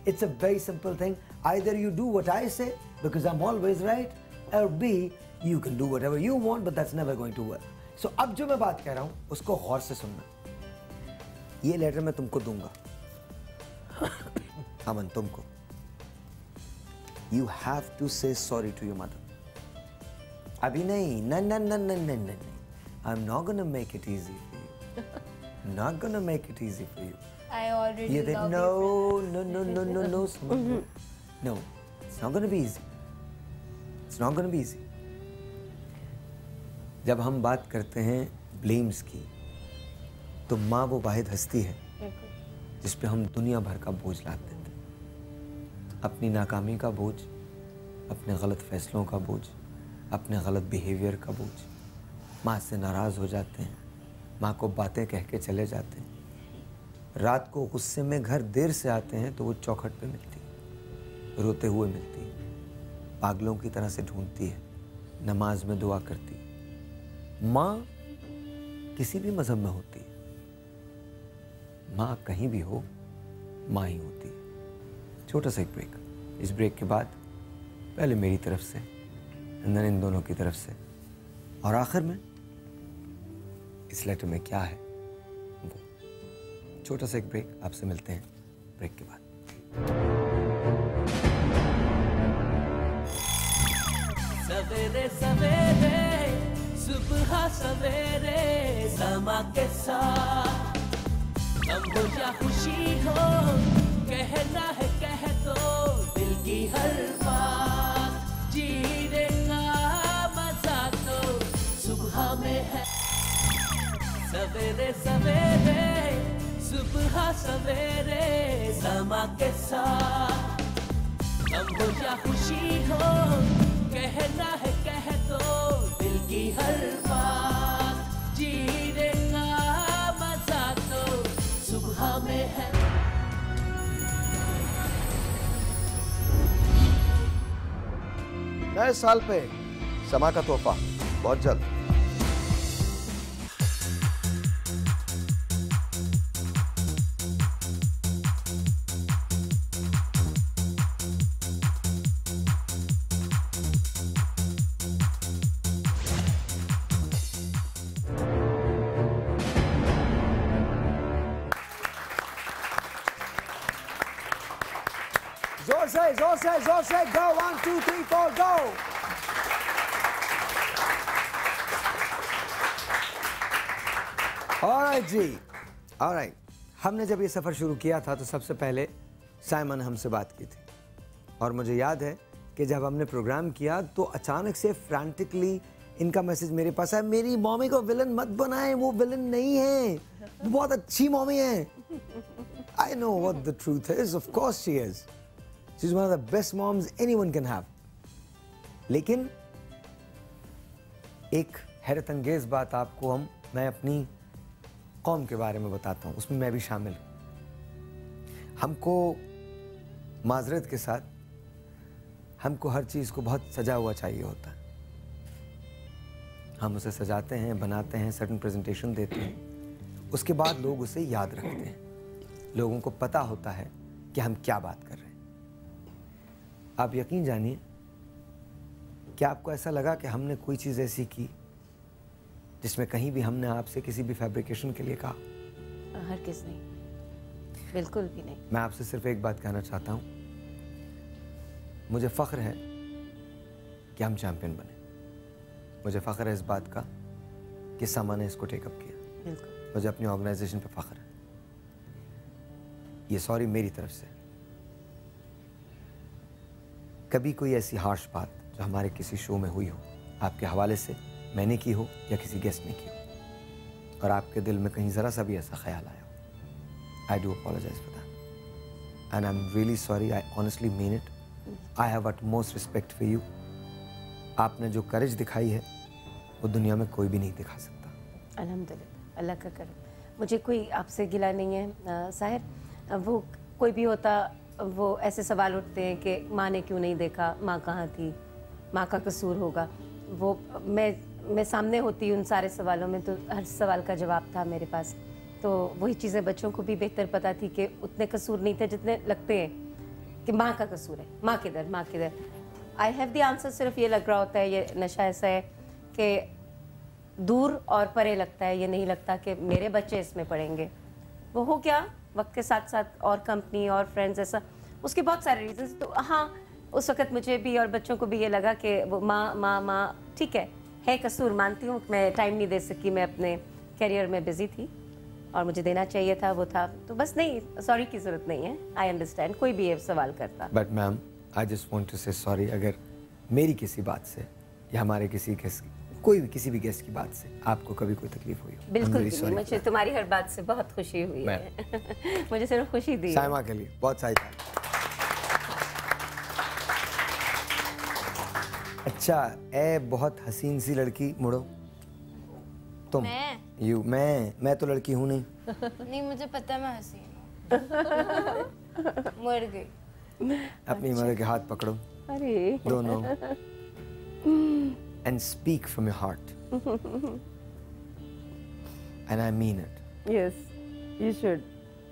It's a very simple thing, either you do what I say because I am always right, और be You can do whatever you want, but that's never going to work. So अब जो मैं बात कह रहा हूँ उसको गौर से सुनना. ये लेटर मैं तुमको दूंगा. अमन तुमको. You have to say sorry to your mother. अभी नहीं. No. I'm not gonna make it easy for you. Not gonna make it easy for you. I already love No. No, it's not gonna be easy. It's not gonna be easy. जब हम बात करते हैं blames की, तो माँ वो वाहिद हस्ती है जिस पे हम दुनिया भर का बोझ लाद देते हैं. अपनी नाकामी का बोझ, अपने गलत फैसलों का बोझ, अपने गलत बिहेवियर का बोझ. माँ से नाराज़ हो जाते हैं, माँ को बातें कह के चले जाते हैं. रात को गुस्से में घर देर से आते हैं तो वो चौखट पे मिलती है, रोते हुए मिलती है, पागलों की तरह से ढूंढती है, नमाज में दुआ करती है. माँ किसी भी मज़हब में होती है, माँ कहीं भी हो, माँ ही होती है. छोटा सा एक ब्रेक. इस ब्रेक के बाद पहले मेरी तरफ से, अंदर इन दोनों की तरफ से, और आखिर में इस लेटर में क्या है वो. छोटा सा एक ब्रेक. आपसे मिलते हैं ब्रेक के बाद. सवेरे सवेरे सुबह सवेरे समा के साथ गम हो या खुशी हो, कहना है कह दो दिल की हर बात. जीने का मजा तो सुबह में है. सवेरे सवेरे सुबह सवेरे समा के साथ गम हो या खुशी हो, कहना है कह दो दिल की हर बात. जीने का मजा तो सुबह में है. नए साल पे समा का तोहफा बहुत जल्द. जोर से go. 1 2 3 4 go. ऑलराइट जी. ऑलराइट. हमने जब ये सफ़र शुरू किया था तो सबसे पहले साइमन ने हमसे बात की थी, और मुझे याद है कि जब हमने प्रोग्राम किया तो अचानक से फ्रैंटिकली इनका मैसेज मेरे पास आया, मेरी मॉमी को विलन मत बनाएं, वो विलन नहीं है, वो बहुत अच्छी मॉमी है. I know what the truth is. Of course she is. She's one of the best moms anyone can have. लेकिन एक हैरत अंगेज बात आपको मैं अपनी कौम के बारे में बताता हूँ, उसमें मैं भी शामिल हूँ. हमको माजरत के साथ हमको हर चीज़ को बहुत सजा हुआ चाहिए होता है. हम उसे सजाते हैं, बनाते हैं, सर्टन प्रेजेंटेशन देते हैं, उसके बाद लोग उसे याद रखते हैं. लोगों को पता होता है कि हम क्या बात कर रहे हैं. आप यकीन जानिए, क्या आपको ऐसा लगा कि हमने कोई चीज़ ऐसी की जिसमें कहीं भी हमने आपसे किसी भी फैब्रिकेशन के लिए कहा? हरगिज़ नहीं, बिल्कुल भी नहीं. मैं आपसे सिर्फ एक बात कहना चाहता हूँ, मुझे फ़ख्र है कि हम चैम्पियन बने. मुझे फ़ख्र है इस बात का कि समा ने इसको टेकअप किया. बिल्कुल. मुझे अपनी ऑर्गेनाइजेशन पे फ़ख्र है. ये सॉरी मेरी तरफ से. कभी कोई ऐसी हार्श बात जो हमारे किसी शो में हुई हो, आपके हवाले से मैंने की हो या किसी गेस्ट ने की हो, और आपके दिल में कहीं ज़रा सा भी ऐसा ख्याल आया हो, I do apologise for that and I am really sorry. I honestly mean it. I have utmost respect for you. आपने जो करेज दिखाई है वो दुनिया में कोई भी नहीं दिखा सकता. अल्हम्दुलिल्लाह, अल्लाह का करम. मुझे कोई आपसे गिला नहीं है साहिर. वो कोई भी होता, वो ऐसे सवाल उठते हैं कि माँ ने क्यों नहीं देखा, माँ कहाँ थी, माँ का कसूर होगा. वो मैं सामने होती उन सारे सवालों में, तो हर सवाल का जवाब था मेरे पास. तो वही चीज़ें बच्चों को भी बेहतर पता थी कि उतने कसूर नहीं थे जितने लगते हैं कि माँ का कसूर है. माँ किधर, माँ किधर. आई हैव द आंसर, सिर्फ ये लग रहा होता है ये नशा ऐसा है कि दूर और परे लगता है, ये नहीं लगता कि मेरे बच्चे इसमें पढ़ेंगे। वो हो क्या वक्त के साथ साथ और कंपनी और फ्रेंड्स ऐसा, उसके बहुत सारे रीजंस। तो हाँ उस वक्त मुझे भी और बच्चों को भी ये लगा कि वो माँ ठीक है कसूर, मानती हूँ मैं टाइम नहीं दे सकी, मैं अपने करियर में बिजी थी और मुझे देना चाहिए था, वो था, तो बस नहीं, सॉरी की ज़रूरत नहीं है। आई अंडरस्टैंड, कोई भी ये सवाल करता। But ma'am I just want to say sorry अगर मेरी किसी बात से या हमारे किसी कोई भी किसी भी गेस्ट की बात से आपको कभी कोई तकलीफ हुई हो। बिल्कुल नहीं, मुझे तुम्हारी हर बात से बहुत खुशी हुई है। मुझे सिर्फ खुशी दी साइमा के लिए बहुत सारी। अच्छा ए बहुत हसीन सी लड़की, मुड़ो तुम। मैं तो लड़की हूँ नहीं। नहीं मुझे पता है मैं हसीन हूँ। मर गई। अपनी मदर के हाथ पकड़ो दोनों and speak from your heart. And I mean it. Yes, you should.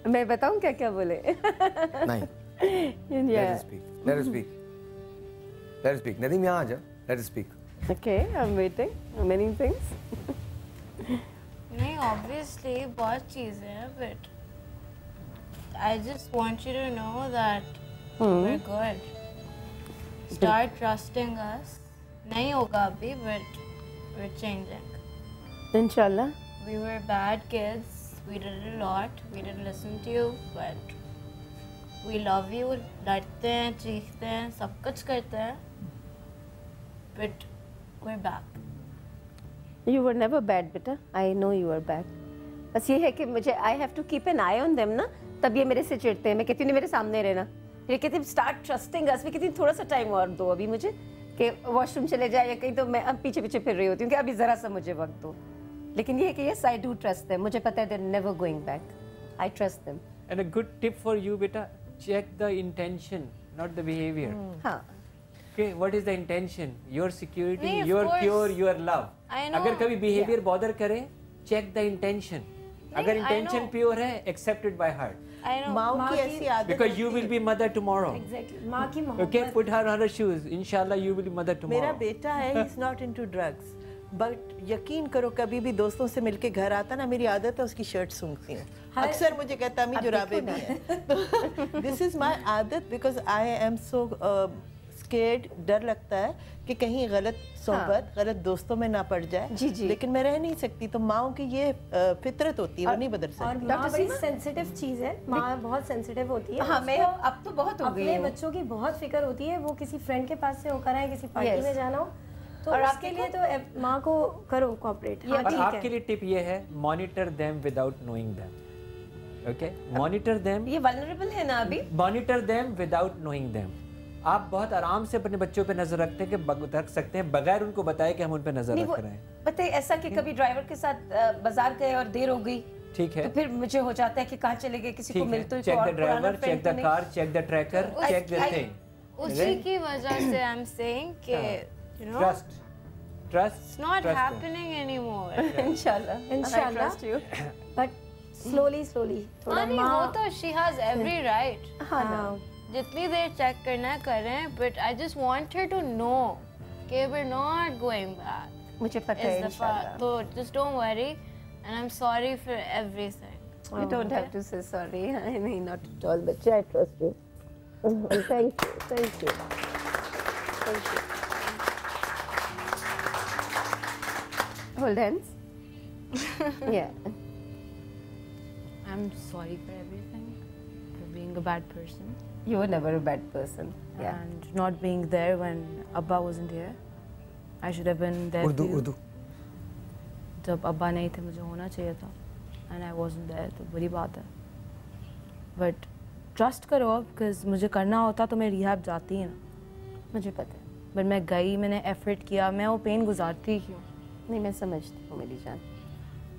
मैं बताऊँ क्या क्या बोले? नहीं। Let us speak. Let us speak. Let us speak. Nadeem यहाँ आ जा. Let us speak. Okay, I'm waiting. Many things. नहीं obviously बहुत चीज़ें हैं, but I just want you to know that we're good. Start trusting us. नहीं होगा अभी, but we're changing. Inshallah. We were bad kids. We did a lot. We didn't listen to you, but we love you. लड़ते हैं, चीखते हैं, सब कुछ करते हैं. But we're back. You were never bad, बेटा. I know you were bad. बस ये है कि मुझे I have to keep an eye on them ना. तब ये मेरे से चिढ़ते हैं. मैं कहती हूँ मेरे सामने रहना. ये कहती हैं start trusting us. मैं कहती हूँ थोड़ा सा टाइम और दो अभी मुझे, कि वॉशरूम चले जाए या कहीं, तो मैं अब पीछे पीछे फिर रही होती हूँ कि अभी ज़रा सा मुझे वक्त दो। लेकिन ये है कि yes I do trust them, मुझे पता है they're never going back. I trust them. And a good tip for you बेटा, check the intention, not the behavior. हाँ. Okay, what is the intention? Your security, नहीं, of your course. cure, your love. I know. अगर कभी behavior bother करे, check the intention. अगर I intention know. pure है, accept it by heart. I know. माँ की ऐसी आदत Because you will be mother tomorrow. Exactly. माँ की मोहब्बत। Okay, put her on her shoes. Inshallah, you will be mother tomorrow. मेरा बेटा है, he is not into drugs. But यकीन करो कभी भी दोस्तों से मिलके घर आता ना, मेरी आदत है उसकी शर्ट सूंघती हूँ। अक्सर मुझे कहता है जुराबे भी हैं। दिस इज माय आदत because I am so scared, डर लगता है कि कहीं गलत सोहबत, गलत दोस्तों में ना पड़ जाए। जी जी। लेकिन मैं रह नहीं सकती, तो माओ की ये फितरत होती है, वो नहीं बदल सकती। और माँ बड़ी सेंसिटिव चीज़ है, माँ बहुत सेंसिटिव होती है। हाँ, मैं अब तो बहुत हो गई अपने बच्चों की बहुत फिक्र होती है, वो किसी फ्रेंड के पास से होकर आए, किसी पार्टी में जाना हो, तो और उसके लिए तो माँ को करो कोऑपरेट। और आपके लिए टिप ये है, monitor them without knowing them. Okay, monitor them. ये वल्नरेबल है ना अभी. Monitor them without knowing them. आप बहुत आराम से अपने बच्चों पे नजर रखते हैं कि रख सकते हैं बगैर उनको बताए कि हम उन पे नजर रख रहे हैं. पता है ऐसा कि कभी ड्राइवर के साथ बाजार गए और देर हो गई, ठीक है, तो फिर मुझे हो जाता है कि कहाँ चले गए, किसी को मिलते हो, check the driver, check the car, check the tracker, check the thing. उसी की वजह से आई एम सेइंग कि you know trust it's not happening anymore. Inshallah. trust you. But slowly थोड़ा माँ वो तो she has every right. हाँ ना, जितनी देर चेक करना है करें, but I just want her to know कि we're not going back. मुझे पता है इंशाल्लाह. तो just don't worry, and I'm sorry for everything. You don't have to say sorry. I mean, not at all, but I trust you. Thank you. Thank you. Thank you. Hold hands. Yeah. I'm sorry for everything, for being a bad person. You were never a bad person. Yeah. And not being there when Abba wasn't here. I should have been there. Urdu. जब अब्बा नहीं थे मुझे होना चाहिए था, and I wasn't there, तो बुरी बात है. But trust करो, because मुझे करना होता तो मैं रिहाब जाती है ना. मुझे पता है. But मैं गई, मैंने effort किया, मैं वो पेन गुजारती क्यों? नहीं, मैं समझती हूँ मेरी जान,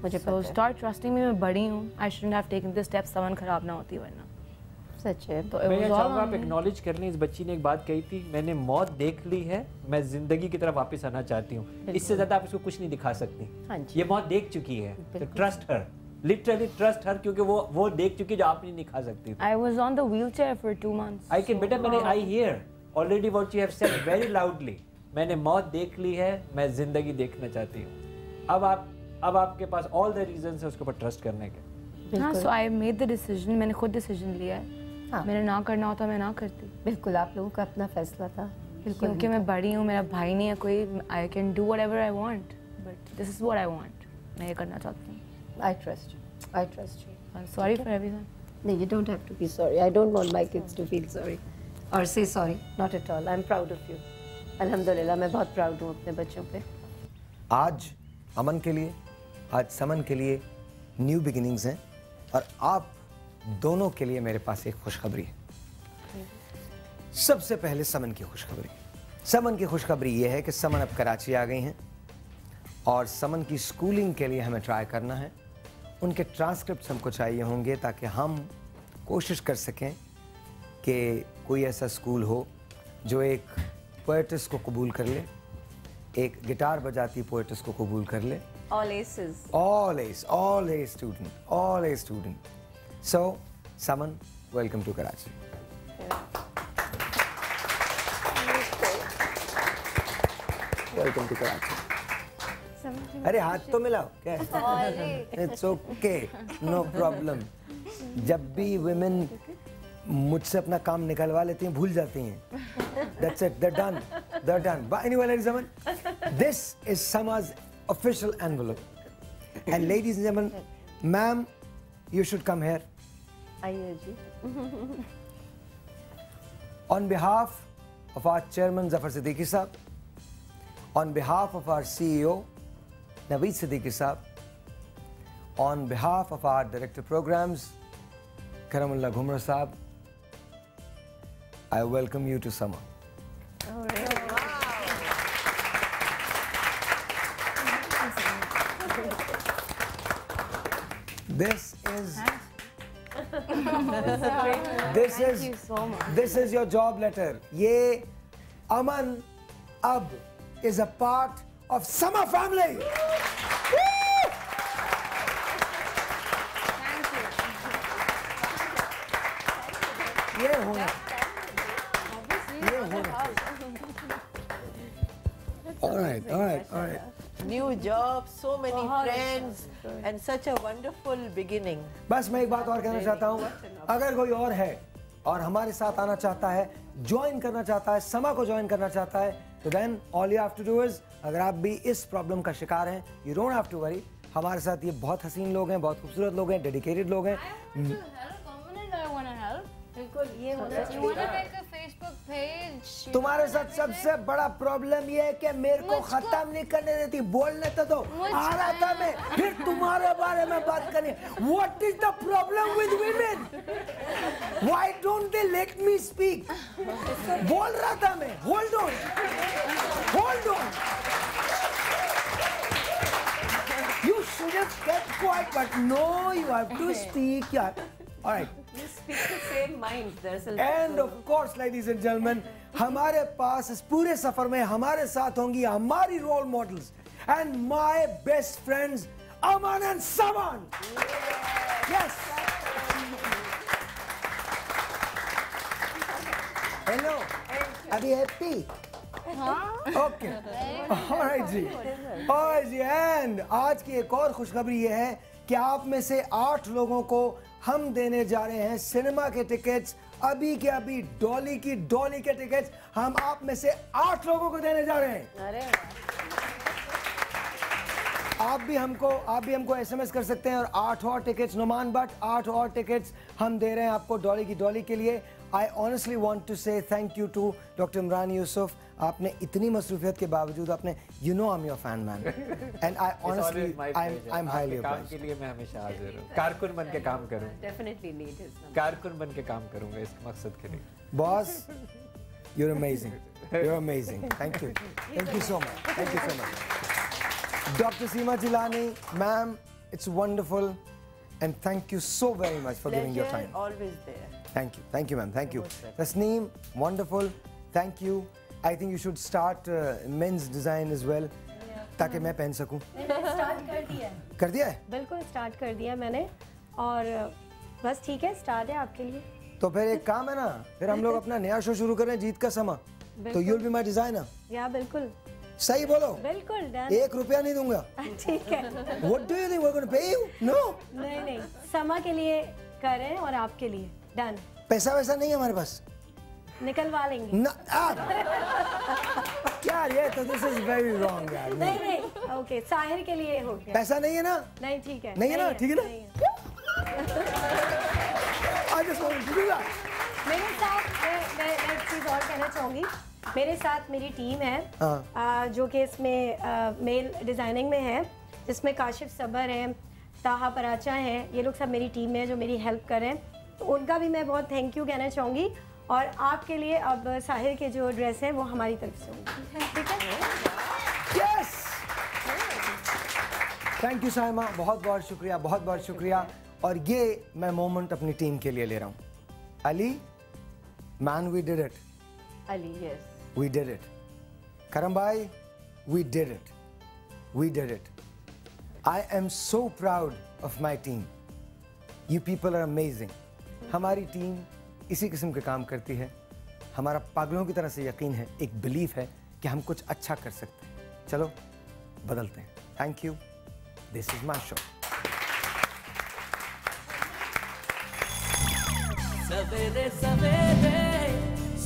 मुझे पता है. Start trusting me, मैं बड़ी हूँ. I shouldn't have taken this step, सामान खराब ना होती वरना. सच है. तो मैं चाहूँगा आप एक्नॉलेज कर लें, इस बच्ची ने एक बात कही थी, मैंने मौत देख ली है, मैं जिंदगी की तरफ वापस आना चाहती हूँ. इससे ज़्यादा आप इसको कुछ नहीं दिखा सकती. ये मौत देख चुकी है, तो trust her, literally trust her, क्योंकि वो देख चुकी जो आप नहीं दिखा सकती. I was on the wheelchair for 2 months. I can, बेटा मैंने I hear already what you have said very loudly, मैंने मौत देख ली है, मैं ज़िंदगी देखना चाहती हूँ। अब आपके पास ऑल द रीजंस है उसके ऊपर ट्रस्ट करने के। हाँ, सो आई मेड द डिसीजन, मैंने खुद डिसीजन लिया है। हाँ, मैंने ना करना होता मैं ना करती। बिल्कुल, आप लोगों का अपना फैसला था। बिल्कुल, क्योंकि मैं बड़ी हूँ, मेरा भाई नहीं है कोई, I can do whatever I want, but this is what I want, मैं ये करना चाहती हूँ। I trust you. Sorry for everyone. No, you don't have to be sorry. I don't want my kids to feel sorry or say sorry. Not at all. I'm proud of you. अल्हम्दुलिल्लाह, मैं बहुत proud हूँ अपने बच्चों पे। आज अमन के लिए, आज समन के लिए न्यू बिगिनिंग्स हैं और आप दोनों के लिए मेरे पास एक खुशखबरी है। सबसे पहले समन की खुशखबरी। समन की खुशखबरी ये है कि समन अब कराची आ गई हैं और समन की स्कूलिंग के लिए हमें ट्राई करना है। उनके ट्रांसक्रिप्ट्स हमको चाहिए होंगे ताकि हम कोशिश कर सकें कि कोई ऐसा स्कूल हो जो एक पोएटिस को कबूल कर ले, एक गिटार बजाती पोएटिस को कबूल कर ले। All aces. All A student, all A student. So, Saman, welcome to Karachi. Welcome to Karachi. अरे हाथ तो मिलाओ क्या? It's okay, no problem. जब भी women मुझसे अपना काम निकलवा लेती हैं भूल जाती हैं. That's it, they're done. But anyway, ladies and gentlemen, this is Sama's official envelope. And ladies and gentlemen, ma'am, you should come here. आइए जी. On behalf of our chairman Zafar Siddiqui Saab, on behalf of our CEO Naveed Siddiqui Saab, on behalf of our director programs Karamullah Ghumra Saab, I welcome you to Sama. This is your job letter. ये अमन अब is a part of Sama family. ये होना. All right. New job, so many friends, and such a wonderful beginning. बस मैं एक बात और कहना चाहता हूँ, अगर कोई और है और हमारे साथ आना चाहता है, ज्वाइन करना चाहता है, समा को ज्वाइन करना चाहता है, तो then all you have to do is, अगर आप भी इस प्रॉब्लम का शिकार हैं, you don't have to worry. हमारे साथ ये बहुत हसीन लोग हैं, बहुत खूबसूरत लोग हैं, डेडिकेटेड लोग हैं. ये होना चाहिए. तुम्हारे साथ सबसे बड़ा प्रॉब्लम ये है कि मेरे को खत्म नहीं करने देती, बोलने तो दो. आ रहा था मैं फिर तुम्हारे बारे में बात करनी. What is the problem with women? Why don't they let me speak? बोल रहा था मैं. Hold on. You should have kept quiet, but no, you have to speak. Yeah. All right. You speak the same mind. And of course, ladies and gentlemen, हमारे पास इस पूरे सफर में हमारे साथ होंगी हमारी role models and my best friends, Aman and Saman. Yes. Hello. Are you happy? Okay. All right जी. And आज की एक और खुशखबरी ये है कि आप में से 8 लोगों को हम देने जा रहे हैं सिनेमा के टिकट्स. अभी के अभी डॉली के टिकट्स हम आप में से 8 लोगों को देने जा रहे हैं. अरे आप भी हमको एसएमएस कर सकते हैं और 8 और टिकट्स नुमान बट 8 और टिकट्स हम दे रहे हैं आपको डॉली के लिए. I honestly want to say thank you to Dr. Imran Yusuf. आपने इतनी मसरूफियत के बावजूद आपने I'm your fan man and I honestly I'm highly काम obliged. के लिए मैं हमेशा हाजिर हूँ. कारकुन बन के काम करूँ. Definitely need his number. कारकुन बन के काम करूँगा इस मकसद के लिए. Boss, you're amazing. Thank you so much. Dr. Seema Jilani, ma'am, it's wonderful and thank you so very much for giving your time. Always there. Thank you ma'am, thank you. Tasneem, wonderful, thank you. I think you should start men's design as well, ताकि मैं पहन सकूं. Start कर दिया है? कर दिया है? बिल्कुल स्टार्ट कर दिया मैंने और बस ठीक है, स्टार्ट है आपके लिए. तो फिर एक काम है ना, फिर हम लोग अपना नया शो शुरू कर रहे हैं, जीत का समा। तो यूल बी माई डिजाइनर। या बिल्कुल सही बोलो। बिल्कुल डन। 1 रुपया नहीं दूंगा। ठीक है। What do you think we're going to pay you? No. नहीं समा के लिए कर रहे हैं और आपके लिए डन। पैसा वैसा नहीं है हमारे पास, निकलवा लेंगे। यार ये तो दिस इज वेरी रॉन्ग यार। नहीं ओके साहिर के लिए हो गया। पैसा नहीं है ना? नहीं ठीक है। नहीं है ना? ठीक है ना? I just wanted to do that. मेरे साथ मैं एक चीज़ और कहना चाहूँगी। मेरे साथ मेरी टीम है जो कि इसमें मेल डिज़ाइनिंग में है, जिसमें काशिफ सबर हैं, ताहा पराचा हैं, ये लोग सब मेरी टीम में है जो मेरी हेल्प कर रहे हैं, तो उनका भी मैं बहुत थैंक यू कहना चाहूँगी। और आपके लिए अब साहिर के जो ड्रेस है वो हमारी तरफ से होगी, ठीक है? यस, थैंक यू साइमा, बहुत बहुत शुक्रिया, बहुत बहुत शुक्रिया। और ये मैं मोमेंट अपनी टीम के लिए ले रहा हूँ। Ali man, we did it. Ali yes, we did it. Karam bhai, we did it. We did it. I am so proud of my team. You people are amazing. हमारी टीम इसी किस्म के काम करती है। हमारा पागलों की तरह से यकीन है, एक बिलीफ है कि हम कुछ अच्छा कर सकते हैं। चलो बदलते हैं। Thank you. This is my show. सवेरे सवेरे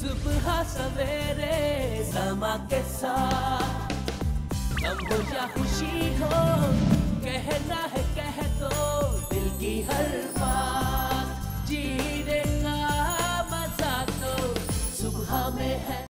सुबह सवेरे समा के साथ, गम हो या खुशी हो, कहना है कह दो दिल की हर